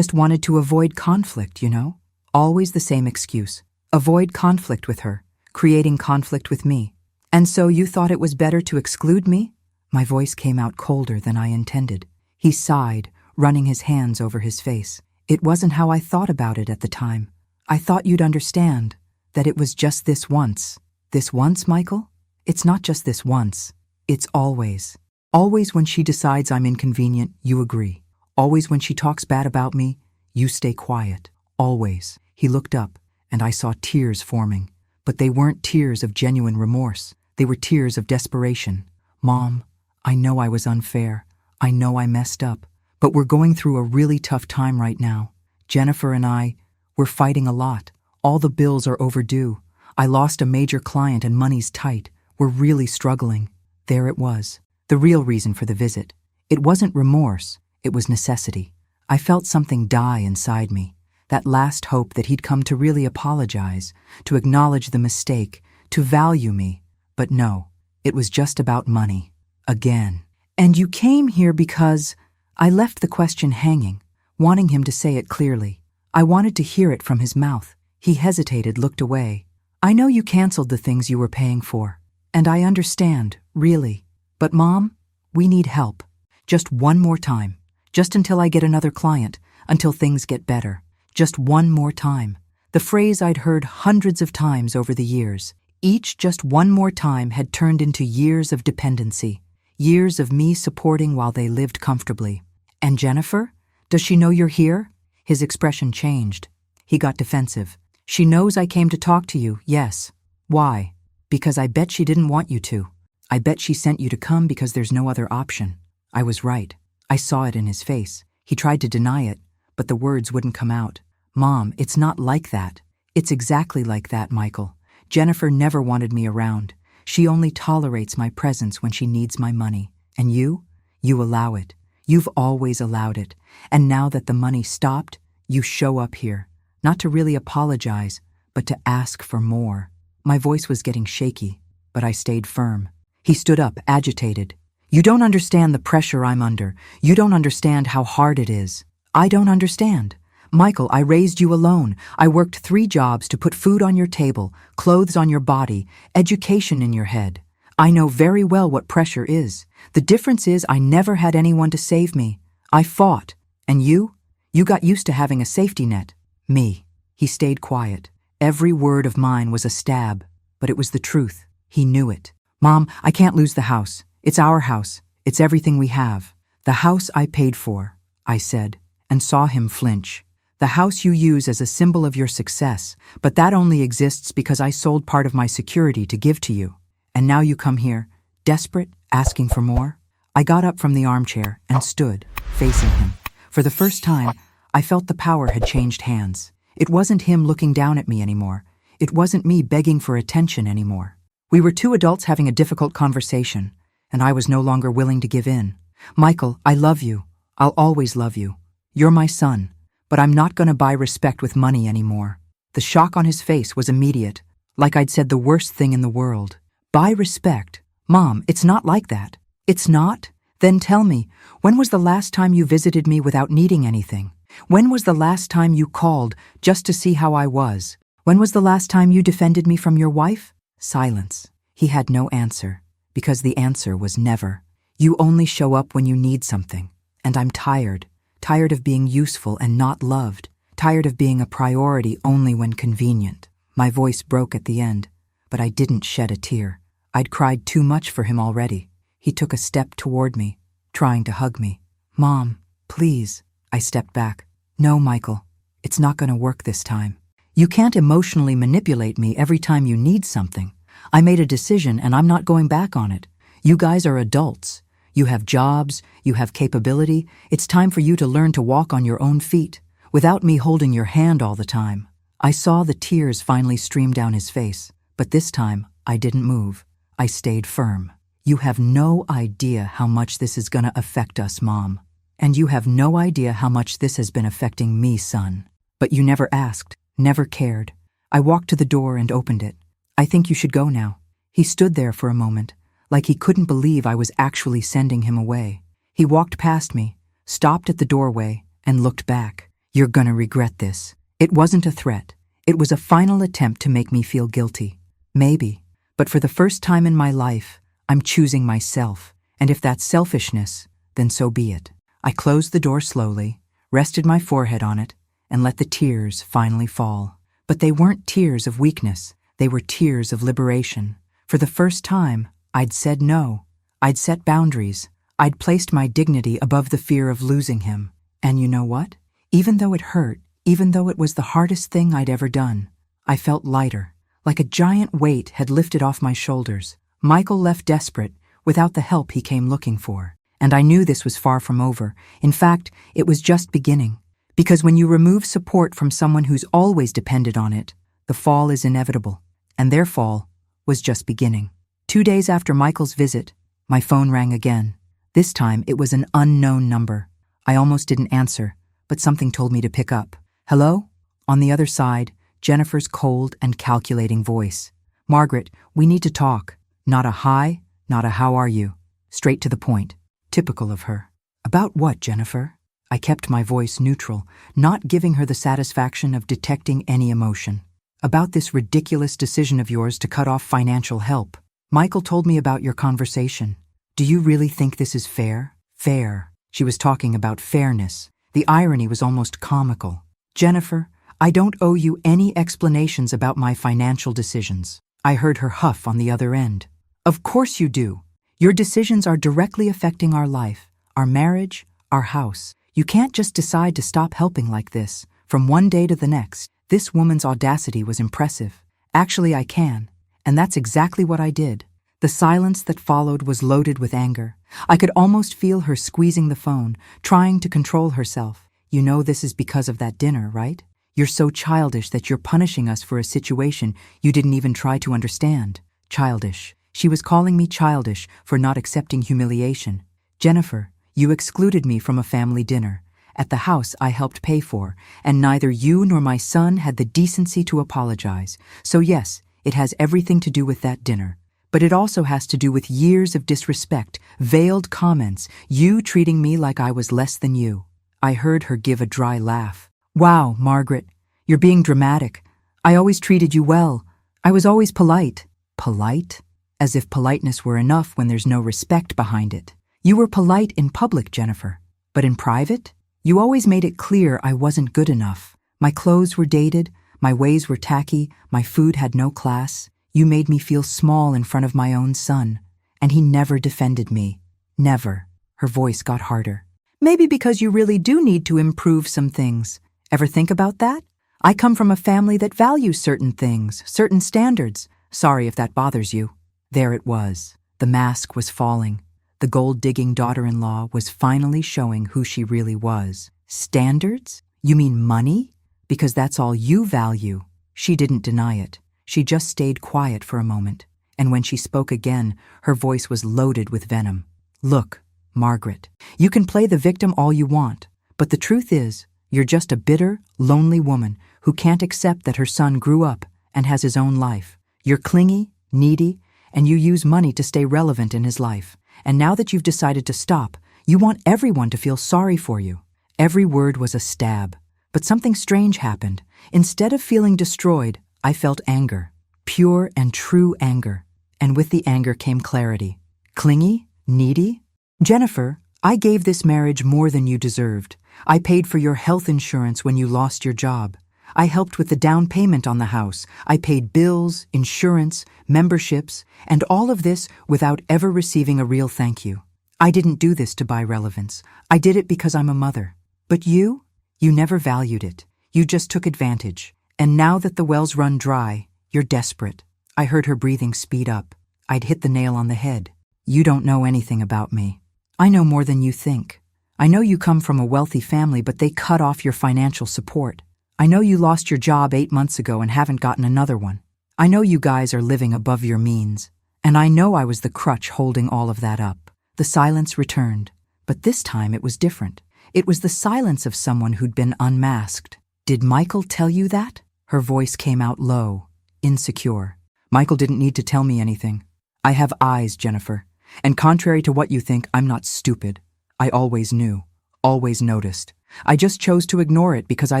wanted to avoid conflict, you know? Always the same excuse. Avoid conflict with her, creating conflict with me. And so you thought it was better to exclude me? My voice came out colder than I intended. He sighed, running his hands over his face. It wasn't how I thought about it at the time. I thought you'd understand that it was just this once. This once, Michael? It's not just this once. It's always. Always when she decides I'm inconvenient, you agree. Always when she talks bad about me, you stay quiet. Always. He looked up, and I saw tears forming. But they weren't tears of genuine remorse. They were tears of desperation. Mom, I know I was unfair. I know I messed up. But we're going through a really tough time right now. Jennifer and we're fighting a lot. All the bills are overdue. I lost a major client and money's tight. We're really struggling. There it was. The real reason for the visit. It wasn't remorse. It was necessity. I felt something die inside me. That last hope that he'd come to really apologize, to acknowledge the mistake, to value me. But no, it was just about money. Again. And you came here because... I left the question hanging, wanting him to say it clearly. I wanted to hear it from his mouth. He hesitated, looked away. I know you canceled the things you were paying for. And I understand, really. But Mom, we need help. Just one more time. Just until I get another client. Until things get better. Just one more time. The phrase I'd heard hundreds of times over the years. Each just one more time had turned into years of dependency. Years of me supporting while they lived comfortably. And Jennifer? Does she know you're here? His expression changed. He got defensive. She knows I came to talk to you, yes. Why? Because I bet she didn't want you to. I bet she sent you to come because there's no other option. I was right. I saw it in his face. He tried to deny it, but the words wouldn't come out. Mom, it's not like that. It's exactly like that, Michael. Jennifer never wanted me around. She only tolerates my presence when she needs my money. And you? You allow it. You've always allowed it. And now that the money stopped, you show up here. Not to really apologize, but to ask for more. My voice was getting shaky, but I stayed firm. He stood up, agitated. You don't understand the pressure I'm under. You don't understand how hard it is. I don't understand. Michael, I raised you alone. I worked 3 jobs to put food on your table, clothes on your body, education in your head. I know very well what pressure is. The difference is I never had anyone to save me. I fought. And you? You got used to having a safety net. Me. He stayed quiet. Every word of mine was a stab, but it was the truth. He knew it. Mom, I can't lose the house. It's our house. It's everything we have. The house I paid for, I said, and saw him flinch. The house you use as a symbol of your success, but that only exists because I sold part of my security to give to you. And now you come here, desperate, asking for more? I got up from the armchair and stood, facing him. For the first time, I felt the power had changed hands. It wasn't him looking down at me anymore. It wasn't me begging for attention anymore. We were 2 adults having a difficult conversation, and I was no longer willing to give in. Michael, I love you. I'll always love you. You're my son. But I'm not going to buy respect with money anymore. The shock on his face was immediate, like I'd said the worst thing in the world. Buy respect? Mom, it's not like that. It's not? Then tell me, when was the last time you visited me without needing anything? When was the last time you called just to see how I was? When was the last time you defended me from your wife? Silence. He had no answer, because the answer was never. You only show up when you need something, and I'm tired. Tired of being useful and not loved. Tired of being a priority only when convenient. My voice broke at the end, but I didn't shed a tear. I'd cried too much for him already. He took a step toward me, trying to hug me. Mom, please. I stepped back. No, Michael, it's not going to work this time. You can't emotionally manipulate me every time you need something. I made a decision and I'm not going back on it. You guys are adults. You have jobs, you have capability. It's time for you to learn to walk on your own feet, without me holding your hand all the time. I saw the tears finally stream down his face, but this time I didn't move. I stayed firm. You have no idea how much this is gonna affect us, Mom. And you have no idea how much this has been affecting me, son. But you never asked, never cared. I walked to the door and opened it. I think you should go now. He stood there for a moment, like he couldn't believe I was actually sending him away. He walked past me, stopped at the doorway, and looked back. You're gonna regret this. It wasn't a threat. It was a final attempt to make me feel guilty. Maybe. But for the first time in my life, I'm choosing myself. And if that's selfishness, then so be it. I closed the door slowly, rested my forehead on it, and let the tears finally fall. But they weren't tears of weakness. They were tears of liberation. For the first time, I'd said no. I'd set boundaries. I'd placed my dignity above the fear of losing him. And you know what? Even though it hurt, even though it was the hardest thing I'd ever done, I felt lighter, like a giant weight had lifted off my shoulders. Michael left desperate, without the help he came looking for. And I knew this was far from over. In fact, it was just beginning. Because when you remove support from someone who's always depended on it, the fall is inevitable. And their fall was just beginning. 2 days after Michael's visit, my phone rang again. This time it was an unknown number. I almost didn't answer, but something told me to pick up. Hello? On the other side, Jennifer's cold and calculating voice. Margaret, we need to talk. Not a hi, not a how are you. Straight to the point. Typical of her. About what, Jennifer? I kept my voice neutral, not giving her the satisfaction of detecting any emotion. About this ridiculous decision of yours to cut off financial help. Michael told me about your conversation. Do you really think this is fair? Fair. She was talking about fairness. The irony was almost comical. Jennifer, I don't owe you any explanations about my financial decisions. I heard her huff on the other end. Of course you do. Your decisions are directly affecting our life, our marriage, our house. You can't just decide to stop helping like this, from one day to the next. This woman's audacity was impressive. Actually, I can. And that's exactly what I did. The silence that followed was loaded with anger. I could almost feel her squeezing the phone, trying to control herself. You know this is because of that dinner, right? You're so childish that you're punishing us for a situation you didn't even try to understand. Childish. She was calling me childish for not accepting humiliation. Jennifer, you excluded me from a family dinner, at the house I helped pay for, and neither you nor my son had the decency to apologize. So yes, it has everything to do with that dinner. But it also has to do with years of disrespect, veiled comments, you treating me like I was less than you. I heard her give a dry laugh. Wow, Margaret, you're being dramatic. I always treated you well. I was always polite. Polite? As if politeness were enough when there's no respect behind it. You were polite in public, Jennifer. But in private? You always made it clear I wasn't good enough. My clothes were dated, my ways were tacky, my food had no class. You made me feel small in front of my own son. And he never defended me. Never. Her voice got harder. Maybe because you really do need to improve some things. Ever think about that? I come from a family that values certain things, certain standards. Sorry if that bothers you. There it was. The mask was falling. The gold-digging daughter-in-law was finally showing who she really was. Standards? You mean money? Because that's all you value. She didn't deny it. She just stayed quiet for a moment. And when she spoke again, her voice was loaded with venom. Look, Margaret, you can play the victim all you want. But the truth is, you're just a bitter, lonely woman who can't accept that her son grew up and has his own life. You're clingy, needy, and you use money to stay relevant in his life. And now that you've decided to stop, you want everyone to feel sorry for you. Every word was a stab. But something strange happened. Instead of feeling destroyed, I felt anger. Pure and true anger. And with the anger came clarity. Clingy? Needy? Jennifer, I gave this marriage more than you deserved. I paid for your health insurance when you lost your job. I helped with the down payment on the house. I paid bills, insurance, memberships, and all of this without ever receiving a real thank you. I didn't do this to buy relevance. I did it because I'm a mother. But you never valued it. You just took advantage. And now that the well's run dry, you're desperate. I heard her breathing speed up. I'd hit the nail on the head. You don't know anything about me. I know more than you think. I know you come from a wealthy family, but they cut off your financial support. I know you lost your job 8 months ago and haven't gotten another one. I know you guys are living above your means. And I know I was the crutch holding all of that up. The silence returned, but this time it was different. It was the silence of someone who'd been unmasked. Did Michael tell you that? Her voice came out low, insecure. Michael didn't need to tell me anything. I have eyes, Jennifer. And contrary to what you think, I'm not stupid. I always knew, always noticed. I just chose to ignore it because I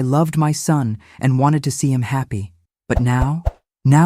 loved my son and wanted to see him happy. But now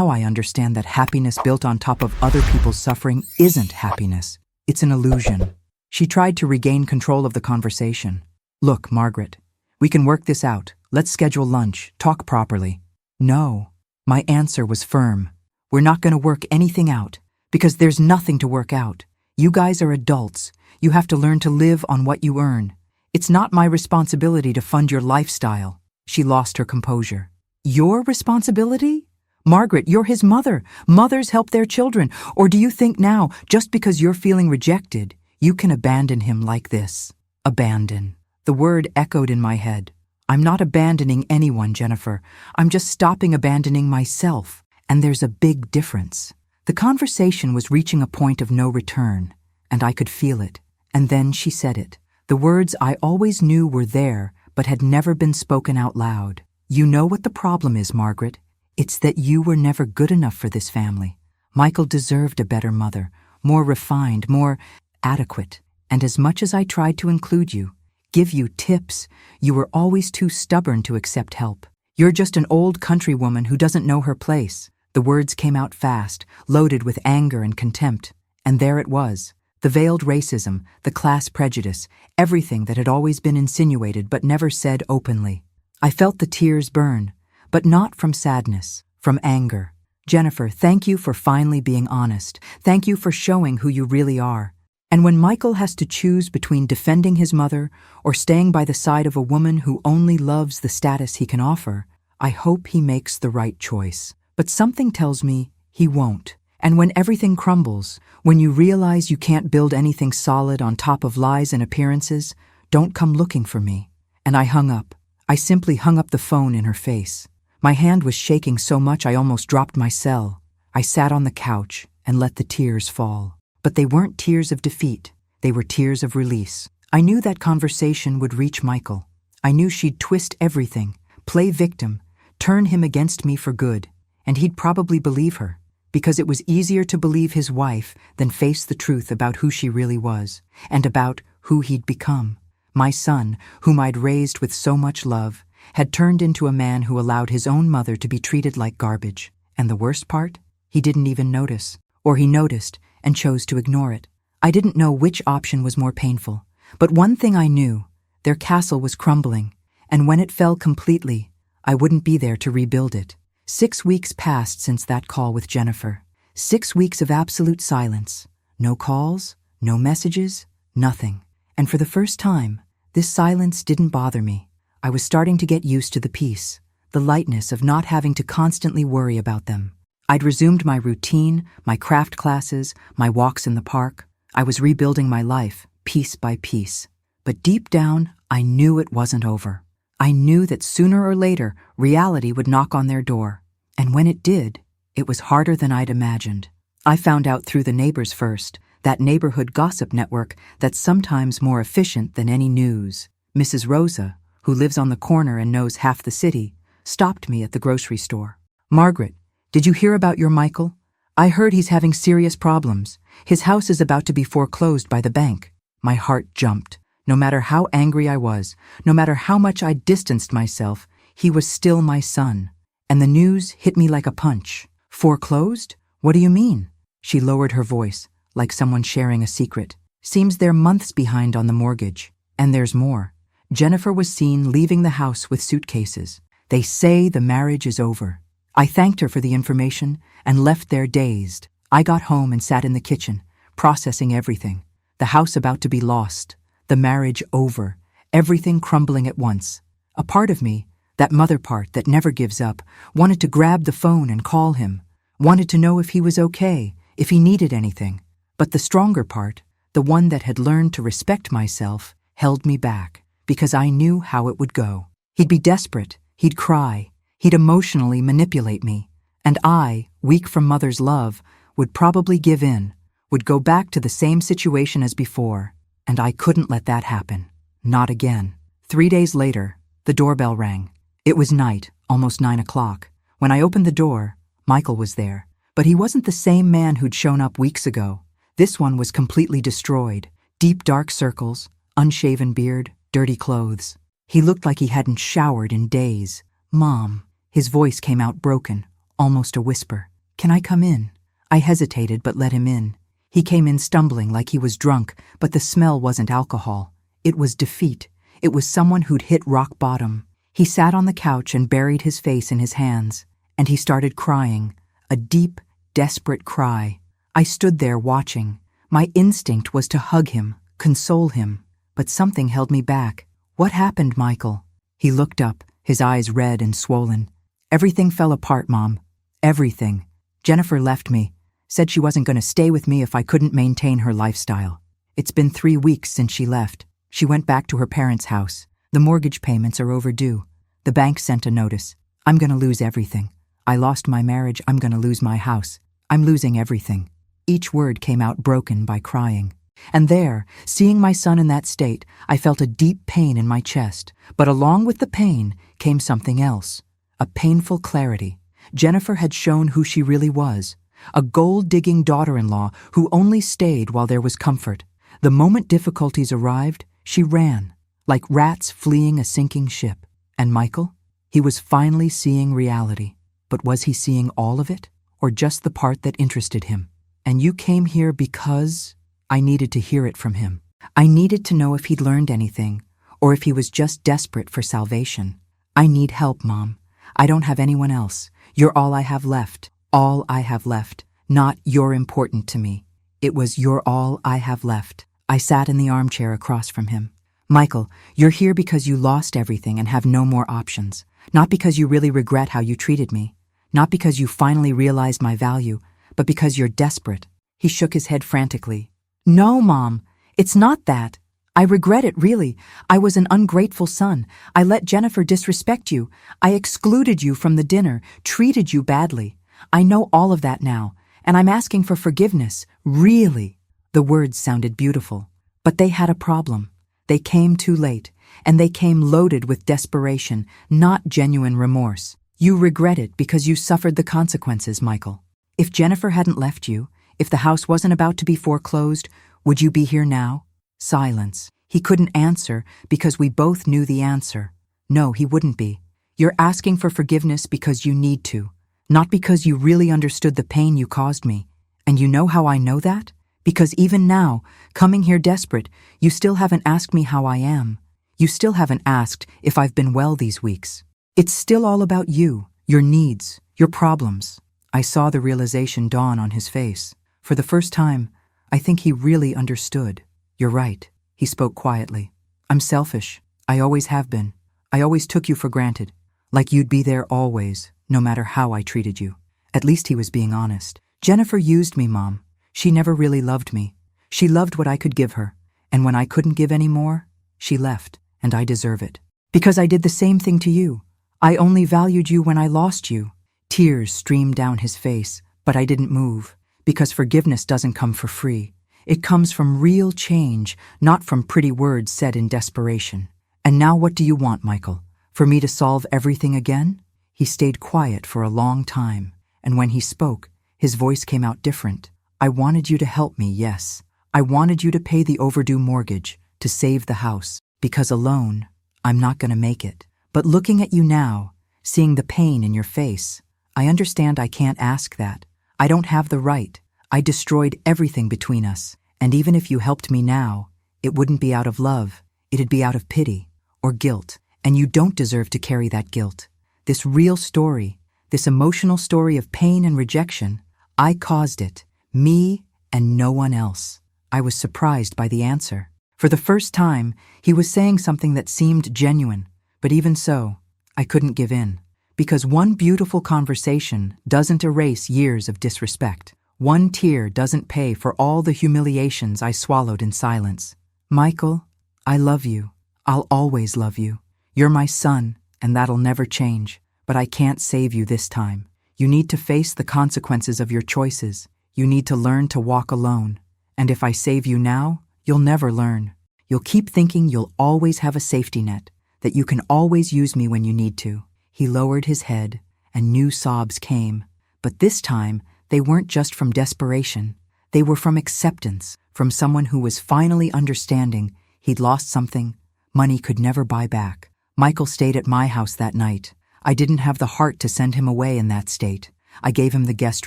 I understand that happiness built on top of other people's suffering isn't happiness. It's an illusion. She tried to regain control of the conversation. Look, Margaret, we can work this out. Let's schedule lunch, talk properly. No. My answer was firm. We're not going to work anything out because there's nothing to work out. You guys are adults. You have to learn to live on what you earn. It's not my responsibility to fund your lifestyle. She lost her composure. Your responsibility? Margaret, you're his mother. Mothers help their children. Or do you think now, just because you're feeling rejected, you can abandon him like this? Abandon. The word echoed in my head. I'm not abandoning anyone, Jennifer. I'm just stopping abandoning myself. And there's a big difference. The conversation was reaching a point of no return, and I could feel it. And then she said it. The words I always knew were there, but had never been spoken out loud. You know what the problem is, Margaret. It's that you were never good enough for this family. Michael deserved a better mother, more refined, more adequate. And as much as I tried to include you, give you tips, you were always too stubborn to accept help. You're just an old country woman who doesn't know her place. The words came out fast, loaded with anger and contempt. And there it was. The veiled racism, the class prejudice, everything that had always been insinuated but never said openly. I felt the tears burn, but not from sadness, from anger. Jennifer, thank you for finally being honest. Thank you for showing who you really are. And when Michael has to choose between defending his mother or staying by the side of a woman who only loves the status he can offer, I hope he makes the right choice. But something tells me he won't. And when everything crumbles, when you realize you can't build anything solid on top of lies and appearances, don't come looking for me. And I hung up. I simply hung up the phone in her face. My hand was shaking so much I almost dropped my cell. I sat on the couch and let the tears fall. But they weren't tears of defeat. They were tears of release. I knew that conversation would reach Michael. I knew she'd twist everything, play victim, turn him against me for good. And he'd probably believe her, because it was easier to believe his wife than face the truth about who she really was, and about who he'd become. My son, whom I'd raised with so much love, had turned into a man who allowed his own mother to be treated like garbage. And the worst part? He didn't even notice. Or he noticed and chose to ignore it. I didn't know which option was more painful. But one thing I knew, their castle was crumbling, and when it fell completely, I wouldn't be there to rebuild it. 6 weeks passed since that call with Jennifer. 6 weeks of absolute silence. No calls, no messages, nothing. And for the first time, this silence didn't bother me. I was starting to get used to the peace, the lightness of not having to constantly worry about them. I'd resumed my routine, my craft classes, my walks in the park. I was rebuilding my life, piece by piece. But deep down, I knew it wasn't over. I knew that sooner or later, reality would knock on their door. And when it did, it was harder than I'd imagined. I found out through the neighbors first, that neighborhood gossip network that's sometimes more efficient than any news. Mrs. Rosa, who lives on the corner and knows half the city, stopped me at the grocery store. Margaret, did you hear about your Michael? I heard he's having serious problems. His house is about to be foreclosed by the bank. My heart jumped. No matter how angry I was, no matter how much I distanced myself, he was still my son. And the news hit me like a punch. Foreclosed? What do you mean? She lowered her voice, like someone sharing a secret. Seems they're months behind on the mortgage. And there's more. Jennifer was seen leaving the house with suitcases. They say the marriage is over. I thanked her for the information and left there dazed. I got home and sat in the kitchen, processing everything. The house about to be lost. The marriage over. Everything crumbling at once. A part of me, that mother part that never gives up, wanted to grab the phone and call him. Wanted to know if he was okay, if he needed anything. But the stronger part, the one that had learned to respect myself, held me back, because I knew how it would go. He'd be desperate. He'd cry. He'd emotionally manipulate me. And I, weak from mother's love, would probably give in, would go back to the same situation as before. And I couldn't let that happen. Not again. 3 days later, the doorbell rang. It was night, almost 9 o'clock. When I opened the door, Michael was there. But he wasn't the same man who'd shown up weeks ago. This one was completely destroyed. Deep dark circles, unshaven beard, dirty clothes. He looked like he hadn't showered in days. "Mom." His voice came out broken, almost a whisper. "Can I come in?" I hesitated but let him in. He came in stumbling like he was drunk, but the smell wasn't alcohol. It was defeat. It was someone who'd hit rock bottom. He sat on the couch and buried his face in his hands. And he started crying, a deep, desperate cry. I stood there watching. My instinct was to hug him, console him. But something held me back. "What happened, Michael?" He looked up, his eyes red and swollen. "Everything fell apart, Mom. Everything. Jennifer left me, said she wasn't going to stay with me if I couldn't maintain her lifestyle. It's been 3 weeks since she left. She went back to her parents' house. The mortgage payments are overdue. The bank sent a notice. I'm going to lose everything. I lost my marriage. I'm going to lose my house. I'm losing everything." Each word came out broken by crying. And there, seeing my son in that state, I felt a deep pain in my chest. But along with the pain came something else. A painful clarity. Jennifer had shown who she really was. A gold-digging daughter-in-law who only stayed while there was comfort. The moment difficulties arrived, she ran, like rats fleeing a sinking ship. And Michael? He was finally seeing reality. But was he seeing all of it? Or just the part that interested him? "And you came here because—" I needed to hear it from him. I needed to know if he'd learned anything, or if he was just desperate for salvation. "I need help, Mom. I don't have anyone else. You're all I have left. All I have left. Not you're important to me. It was you're all I have left." I sat in the armchair across from him. "Michael, you're here because you lost everything and have no more options. Not because you really regret how you treated me. Not because you finally realized my value, but because you're desperate." He shook his head frantically. "No, Mom, it's not that. I regret it, really. I was an ungrateful son. I let Jennifer disrespect you. I excluded you from the dinner, treated you badly. I know all of that now, and I'm asking for forgiveness, really." The words sounded beautiful, but they had a problem. They came too late, and they came loaded with desperation, not genuine remorse. "You regret it because you suffered the consequences, Michael. If Jennifer hadn't left you, if the house wasn't about to be foreclosed, would you be here now?" Silence. He couldn't answer because we both knew the answer. No, he wouldn't be. "You're asking for forgiveness because you need to, not because you really understood the pain you caused me. And you know how I know that? Because even now, coming here desperate, you still haven't asked me how I am. You still haven't asked if I've been well these weeks. It's still all about you, your needs, your problems." I saw the realization dawn on his face. For the first time, I think he really understood. "You're right," he spoke quietly. "I'm selfish. I always have been. I always took you for granted, like you'd be there always, no matter how I treated you." At least he was being honest. "Jennifer used me, Mom. She never really loved me. She loved what I could give her, and when I couldn't give any more, she left, and I deserve it. Because I did the same thing to you. I only valued you when I lost you." Tears streamed down his face, but I didn't move, because forgiveness doesn't come for free. It comes from real change, not from pretty words said in desperation. "And now what do you want, Michael? For me to solve everything again?" He stayed quiet for a long time, and when he spoke, his voice came out different. "I wanted you to help me, yes. I wanted you to pay the overdue mortgage, to save the house, because alone, I'm not going to make it. But looking at you now, seeing the pain in your face, I understand I can't ask that. I don't have the right. I destroyed everything between us, and even if you helped me now, it wouldn't be out of love. It'd be out of pity or guilt, and you don't deserve to carry that guilt. This real story, this emotional story of pain and rejection, I caused it, me and no one else." I was surprised by the answer. For the first time, he was saying something that seemed genuine, but even so, I couldn't give in. Because one beautiful conversation doesn't erase years of disrespect. One tear doesn't pay for all the humiliations I swallowed in silence. "Michael, I love you. I'll always love you. You're my son, and that'll never change. But I can't save you this time. You need to face the consequences of your choices. You need to learn to walk alone. And if I save you now, you'll never learn. You'll keep thinking you'll always have a safety net, that you can always use me when you need to." He lowered his head, and new sobs came. But this time, they weren't just from desperation. They were from acceptance, from someone who was finally understanding he'd lost something money could never buy back. Michael stayed at my house that night. I didn't have the heart to send him away in that state. I gave him the guest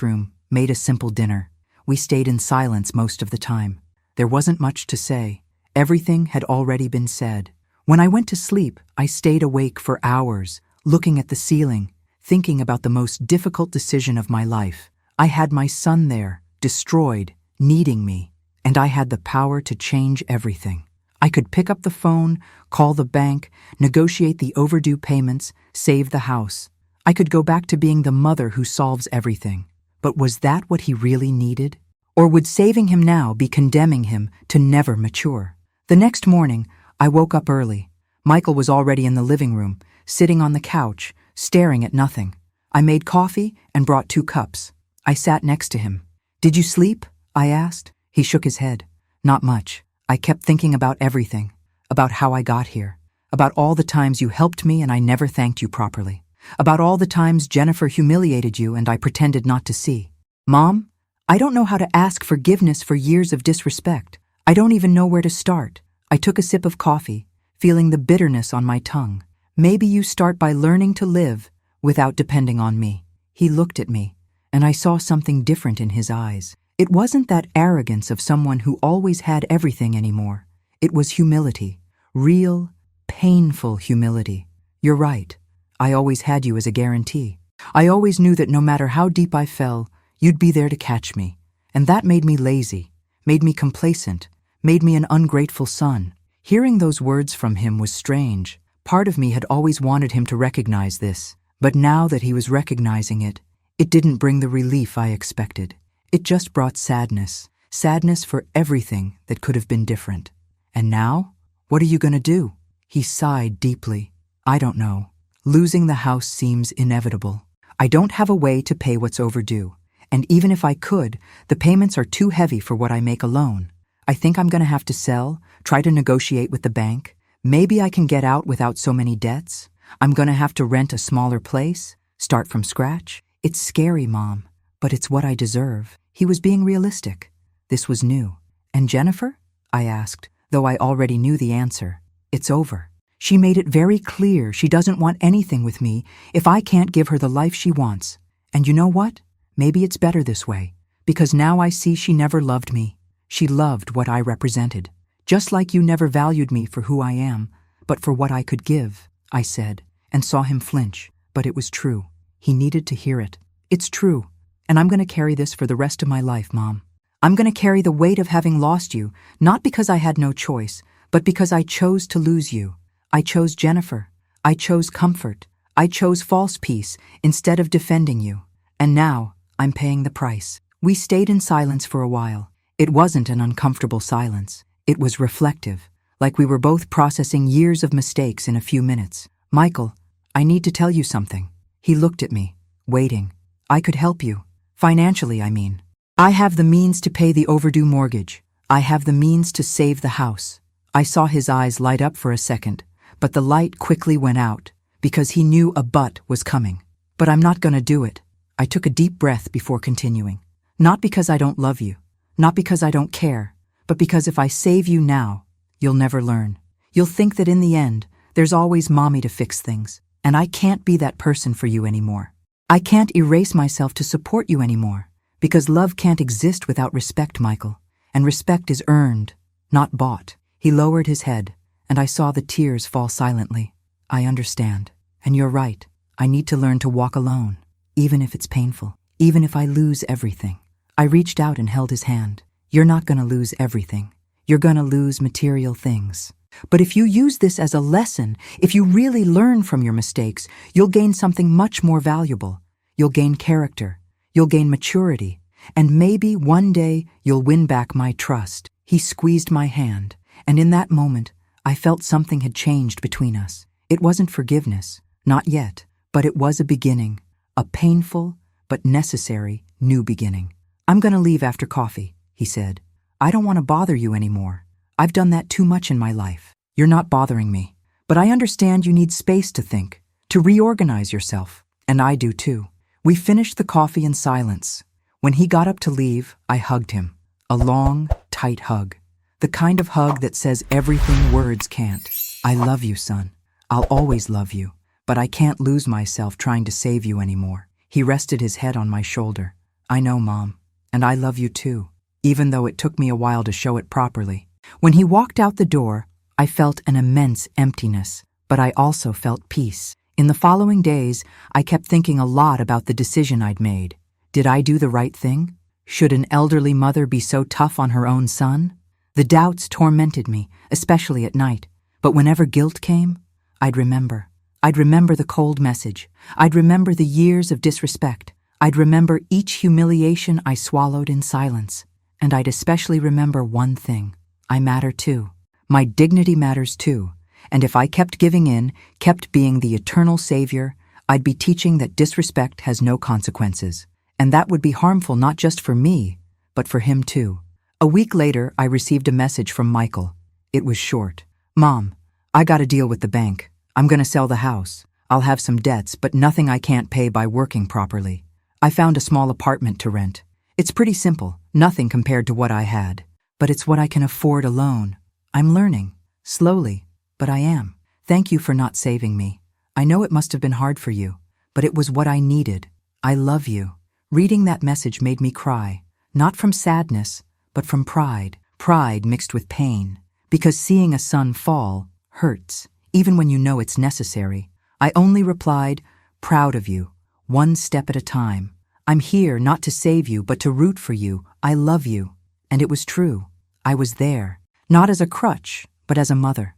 room, made a simple dinner. We stayed in silence most of the time. There wasn't much to say. Everything had already been said. When I went to sleep, I stayed awake for hours, looking at the ceiling, thinking about the most difficult decision of my life. I had my son there, destroyed, needing me, and I had the power to change everything. I could pick up the phone, call the bank, negotiate the overdue payments, save the house. I could go back to being the mother who solves everything. But was that what he really needed? Or would saving him now be condemning him to never mature? The next morning, I woke up early. Michael was already in the living room, sitting on the couch, staring at nothing. I made coffee and brought 2 cups. I sat next to him. "Did you sleep?" I asked. He shook his head. "Not much. I kept thinking about everything, about how I got here, about all the times you helped me and I never thanked you properly, about all the times Jennifer humiliated you and I pretended not to see. Mom, I don't know how to ask forgiveness for years of disrespect. I don't even know where to start." I took a sip of coffee, feeling the bitterness on my tongue. "Maybe you start by learning to live without depending on me." He looked at me, and I saw something different in his eyes. It wasn't that arrogance of someone who always had everything anymore. It was humility, real, painful humility. "You're right. I always had you as a guarantee. I always knew that no matter how deep I fell, you'd be there to catch me. And that made me lazy, made me complacent, made me an ungrateful son." Hearing those words from him was strange. Part of me had always wanted him to recognize this. But now that he was recognizing it, it didn't bring the relief I expected. It just brought sadness. Sadness for everything that could have been different. "And now? What are you going to do?" He sighed deeply. "I don't know. Losing the house seems inevitable. I don't have a way to pay what's overdue. And even if I could, the payments are too heavy for what I make alone. I think I'm going to have to sell, try to negotiate with the bank. Maybe I can get out without so many debts. I'm going to have to rent a smaller place, start from scratch. It's scary, Mom, but it's what I deserve." He was being realistic. This was new. "And Jennifer?" I asked, though I already knew the answer. "It's over. She made it very clear she doesn't want anything with me if I can't give her the life she wants. And you know what? Maybe it's better this way, because now I see she never loved me. She loved what I represented. Just like you never valued me for who I am, but for what I could give," I said, and saw him flinch. But it was true. He needed to hear it. "It's true. And I'm going to carry this for the rest of my life, Mom. I'm going to carry the weight of having lost you, not because I had no choice, but because I chose to lose you. I chose Jennifer. I chose comfort. I chose false peace instead of defending you. And now I'm paying the price." We stayed in silence for a while. It wasn't an uncomfortable silence. It was reflective, like we were both processing years of mistakes in a few minutes. "Michael, I need to tell you something." He looked at me, waiting. "I could help you. Financially, I mean. I have the means to pay the overdue mortgage. I have the means to save the house." I saw his eyes light up for a second, but the light quickly went out, because he knew a but was coming. "But I'm not going to do it." I took a deep breath before continuing. "Not because I don't love you, not because I don't care, but because if I save you now, you'll never learn. You'll think that in the end, there's always Mommy to fix things, and I can't be that person for you anymore. I can't erase myself to support you anymore, because love can't exist without respect, Michael, and respect is earned, not bought." He lowered his head, and I saw the tears fall silently. "I understand, and you're right. I need to learn to walk alone, even if it's painful, even if I lose everything." I reached out and held his hand. "You're not going to lose everything. You're going to lose material things. But if you use this as a lesson, if you really learn from your mistakes, you'll gain something much more valuable. You'll gain character. You'll gain maturity. And maybe one day you'll win back my trust." He squeezed my hand, and in that moment, I felt something had changed between us. It wasn't forgiveness, Not yet, but it was a beginning, a painful but necessary new beginning. "I'm gonna leave after coffee," he said. "I don't want to bother you anymore. I've done that too much in my life. You're not bothering me. But I understand you need space to think, to reorganize yourself. And I do too." We finished the coffee in silence. When he got up to leave, I hugged him. A long, tight hug. The kind of hug that says everything words can't. "I love you, son. I'll always love you. But I can't lose myself trying to save you anymore." He rested his head on my shoulder. "I know, Mom. And I love you too, even though it took me a while to show it properly." When he walked out the door, I felt an immense emptiness, but I also felt peace. In the following days, I kept thinking a lot about the decision I'd made. Did I do the right thing? Should an elderly mother be so tough on her own son? The doubts tormented me, especially at night. But whenever guilt came, I'd remember. I'd remember the cold message. I'd remember the years of disrespect. I'd remember each humiliation I swallowed in silence. And I'd especially remember one thing. I matter too. My dignity matters too. And if I kept giving in, kept being the eternal savior, I'd be teaching that disrespect has no consequences. And that would be harmful not just for me, but for him too. A week later, I received a message from Michael. It was short. "Mom, I got a deal with the bank. I'm gonna sell the house. I'll have some debts, but nothing I can't pay by working properly. I found a small apartment to rent. It's pretty simple, nothing compared to what I had. But it's what I can afford alone. I'm learning, slowly, but I am. Thank you for not saving me. I know it must have been hard for you, but it was what I needed. I love you." Reading that message made me cry, not from sadness, but from pride. Pride mixed with pain, because seeing a son fall hurts, even when you know it's necessary. I only replied, "Proud of you, one step at a time. I'm here not to save you, but to root for you. I love you." And it was true. I was there, not as a crutch, but as a mother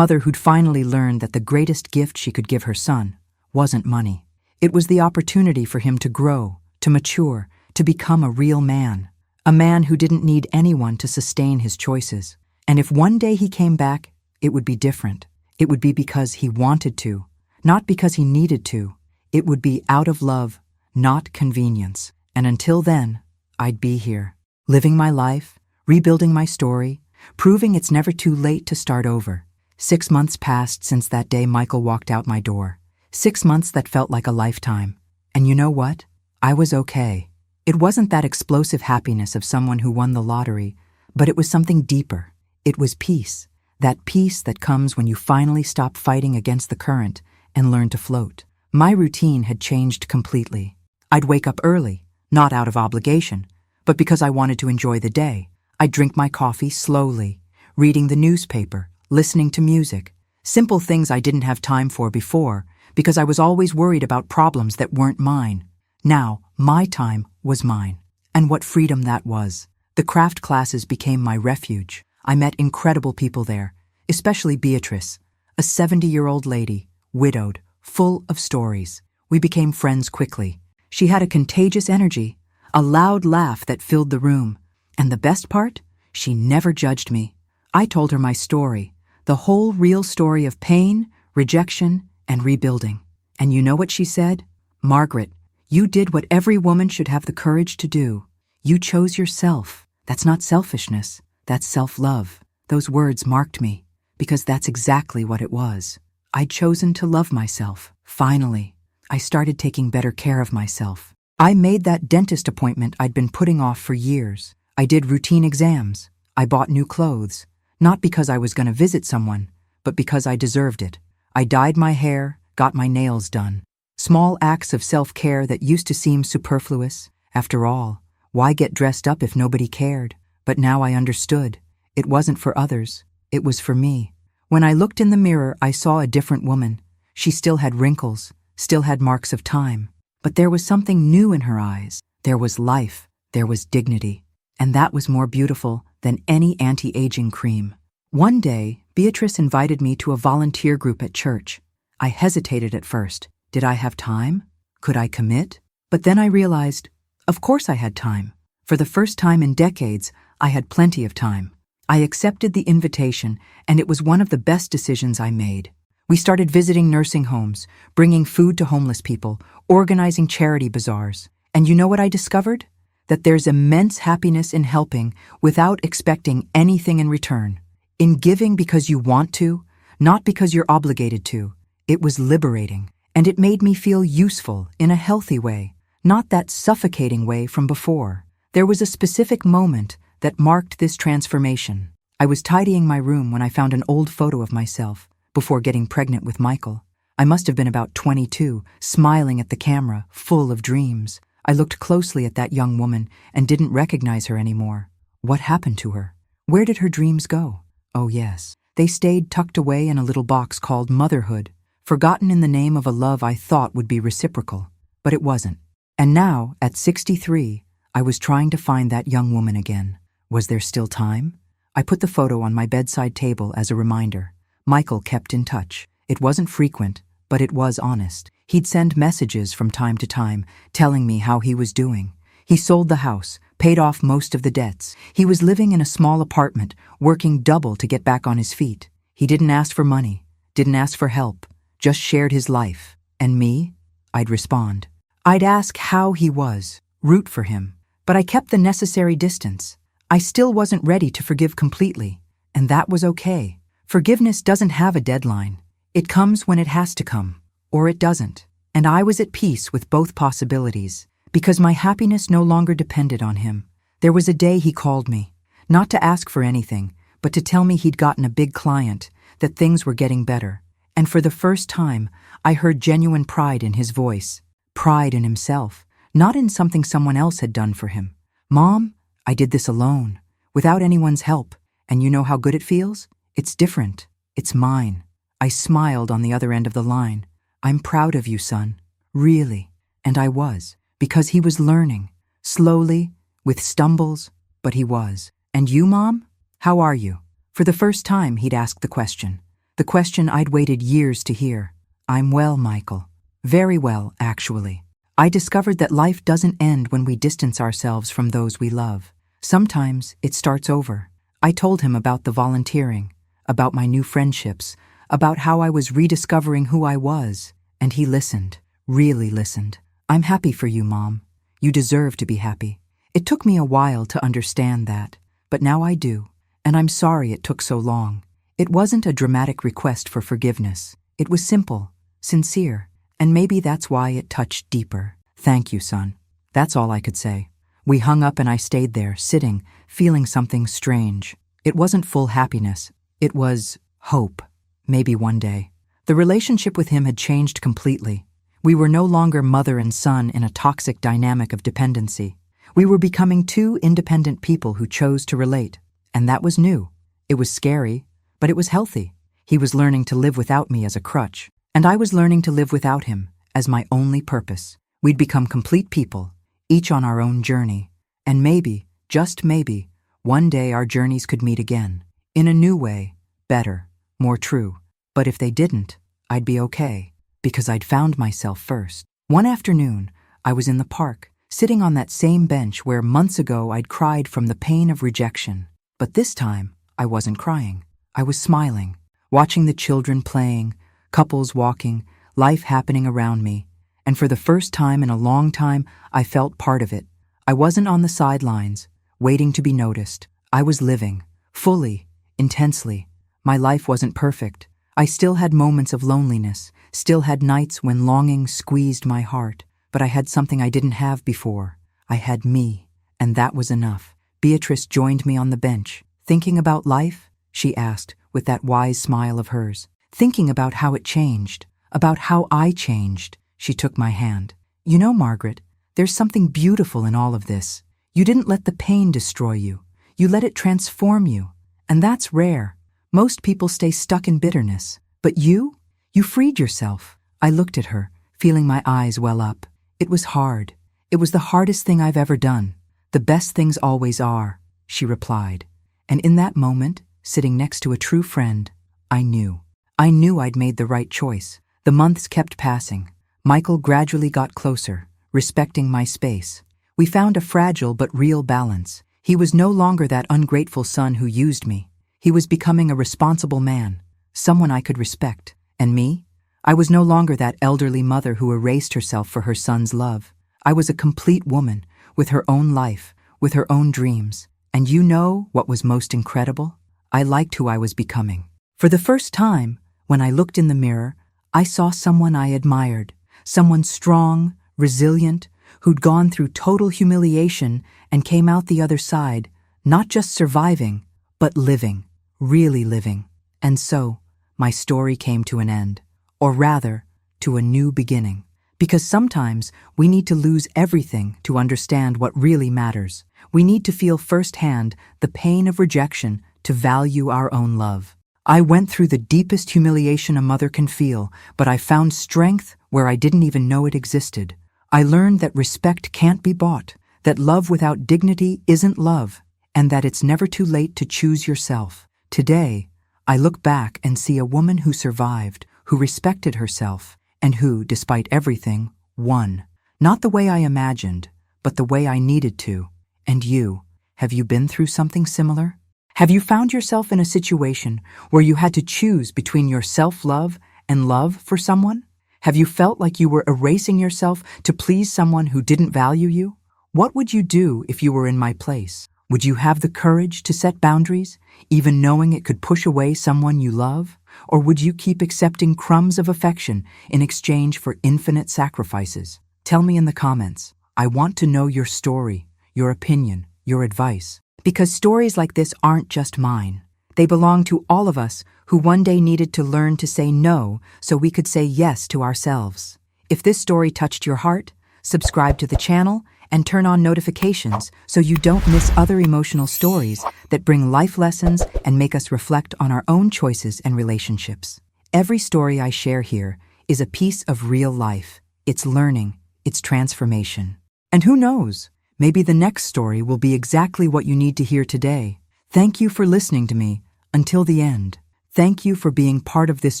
who'd finally learned that the greatest gift she could give her son wasn't money. It was the opportunity for him to grow, to mature, to become a real man. A man who didn't need anyone to sustain his choices. And if one day he came back, it would be different. It would be because he wanted to, not because he needed to. It would be out of love, not convenience. And until then, I'd be here, living my life, rebuilding my story, proving it's never too late to start over. 6 months passed since that day Michael walked out my door. 6 months that felt like a lifetime. And you know what? I was okay. It wasn't that explosive happiness of someone who won the lottery, but it was something deeper. It was peace. That peace that comes when you finally stop fighting against the current and learn to float. My routine had changed completely. I'd wake up early, not out of obligation, but because I wanted to enjoy the day. I'd drink my coffee slowly, reading the newspaper, listening to music, simple things I didn't have time for before because I was always worried about problems that weren't mine. Now, my time was mine. And what freedom that was. The craft classes became my refuge. I met incredible people there, especially Beatrice, a 70-year-old lady, widowed, full of stories. We became friends quickly. She had a contagious energy, a loud laugh that filled the room. And the best part? She never judged me. I told her my story, the whole real story of pain, rejection, and rebuilding. And you know what she said? "Margaret, you did what every woman should have the courage to do. You chose yourself. That's not selfishness. That's self-love." Those words marked me, because that's exactly what it was. I'd chosen to love myself. Finally, I started taking better care of myself. I made that dentist appointment I'd been putting off for years. I did routine exams. I bought new clothes, not because I was going to visit someone, but because I deserved it. I dyed my hair, got my nails done. Small acts of self-care that used to seem superfluous. After all, why get dressed up if nobody cared? But now I understood. It wasn't for others. It was for me. When I looked in the mirror, I saw a different woman. She still had wrinkles, still had marks of time. But there was something new in her eyes. There was life. There was dignity. And that was more beautiful than any anti-aging cream. One day, Beatrice invited me to a volunteer group at church. I hesitated at first. Did I have time? Could I commit? But then I realized, of course I had time. For the first time in decades, I had plenty of time. I accepted the invitation, and it was one of the best decisions I made. We started visiting nursing homes, bringing food to homeless people, organizing charity bazaars. And you know what I discovered? That there's immense happiness in helping without expecting anything in return. In giving because you want to, not because you're obligated to. It was liberating, and it made me feel useful in a healthy way, not that suffocating way from before. There was a specific moment that marked this transformation. I was tidying my room when I found an old photo of myself before getting pregnant with Michael. I must have been about 22, smiling at the camera, full of dreams. I looked closely at that young woman and didn't recognize her anymore. What happened to her? Where did her dreams go? Oh yes, they stayed tucked away in a little box called motherhood, forgotten in the name of a love I thought would be reciprocal. But it wasn't. And now, at 63, I was trying to find that young woman again. Was there still time? I put the photo on my bedside table as a reminder. Michael kept in touch. It wasn't frequent, but it was honest. He'd send messages from time to time, telling me how he was doing. He sold the house, paid off most of the debts. He was living in a small apartment, working double to get back on his feet. He didn't ask for money, didn't ask for help, just shared his life. And me? I'd respond. I'd ask how he was, root for him. But I kept the necessary distance. I still wasn't ready to forgive completely, and that was okay. Forgiveness doesn't have a deadline. It comes when it has to come, or it doesn't. And I was at peace with both possibilities, because my happiness no longer depended on him. There was a day he called me, not to ask for anything, but to tell me he'd gotten a big client, that things were getting better. And for the first time, I heard genuine pride in his voice, pride in himself, not in something someone else had done for him. Mom, I did this alone, without anyone's help, and you know how good it feels? It's different. It's mine. I smiled on the other end of the line. I'm proud of you, son. Really. And I was, because he was learning, slowly, with stumbles, but he was. And you, Mom? How are you? For the first time, he'd asked the question I'd waited years to hear. I'm well, Michael. Very well, actually. I discovered that life doesn't end when we distance ourselves from those we love. Sometimes it starts over. I told him about the volunteering, about my new friendships, about how I was rediscovering who I was, and he listened, really listened. I'm happy for you, Mom. You deserve to be happy. It took me a while to understand that, but now I do, and I'm sorry it took so long. It wasn't a dramatic request for forgiveness. It was simple, sincere, and maybe that's why it touched deeper. Thank you, son. That's all I could say. We hung up and I stayed there, sitting, feeling something strange. It wasn't full happiness. It was hope. Maybe one day. The relationship with him had changed completely. We were no longer mother and son in a toxic dynamic of dependency. We were becoming two independent people who chose to relate. And that was new. It was scary, but it was healthy. He was learning to live without me as a crutch, and I was learning to live without him as my only purpose. We'd become complete people, each on our own journey, and maybe, just maybe, one day our journeys could meet again, in a new way, better, more true. But if they didn't, I'd be okay, because I'd found myself first. One afternoon, I was in the park, sitting on that same bench where months ago I'd cried from the pain of rejection. But this time, I wasn't crying. I was smiling, watching the children playing, couples walking, life happening around me. And for the first time in a long time, I felt part of it. I wasn't on the sidelines, waiting to be noticed. I was living, fully, intensely. My life wasn't perfect. I still had moments of loneliness, still had nights when longing squeezed my heart. But I had something I didn't have before. I had me, and that was enough. Beatrice joined me on the bench. Thinking about life? She asked, with that wise smile of hers. Thinking about how it changed, about how I changed. She took my hand. You know, Margaret, there's something beautiful in all of this. You didn't let the pain destroy you. You let it transform you. And that's rare. Most people stay stuck in bitterness. But you freed yourself. I looked at her, feeling my eyes well up. It was hard. It was the hardest thing I've ever done. The best things always are, she replied. And in that moment, sitting next to a true friend, I knew. I knew I'd made the right choice. The months kept passing. Michael gradually got closer, respecting my space. We found a fragile but real balance. He was no longer that ungrateful son who used me. He was becoming a responsible man, someone I could respect. And me? I was no longer that elderly mother who erased herself for her son's love. I was a complete woman, with her own life, with her own dreams. And you know what was most incredible? I liked who I was becoming. For the first time, when I looked in the mirror, I saw someone I admired, someone strong, resilient, who'd gone through total humiliation and came out the other side, not just surviving, but living, really living. And so, my story came to an end, or rather, to a new beginning. Because sometimes we need to lose everything to understand what really matters. We need to feel firsthand the pain of rejection to value our own love. I went through the deepest humiliation a mother can feel, but I found strength where I didn't even know it existed. I learned that respect can't be bought, that love without dignity isn't love, and that it's never too late to choose yourself. Today, I look back and see a woman who survived, who respected herself, and who, despite everything, won. Not the way I imagined, but the way I needed to. And you, have you been through something similar? Have you found yourself in a situation where you had to choose between your self-love and love for someone? Have you felt like you were erasing yourself to please someone who didn't value you? What would you do if you were in my place? Would you have the courage to set boundaries, even knowing it could push away someone you love? Or would you keep accepting crumbs of affection in exchange for infinite sacrifices? Tell me in the comments. I want to know your story, your opinion, your advice. Because stories like this aren't just mine. They belong to all of us who one day needed to learn to say no so we could say yes to ourselves. If this story touched your heart, subscribe to the channel and turn on notifications so you don't miss other emotional stories that bring life lessons and make us reflect on our own choices and relationships. Every story I share here is a piece of real life. It's learning, it's transformation. And who knows, maybe the next story will be exactly what you need to hear today. Thank you for listening to me until the end. Thank you for being part of this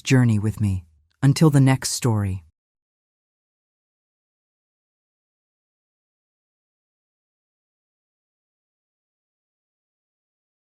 journey with me. Until the next story.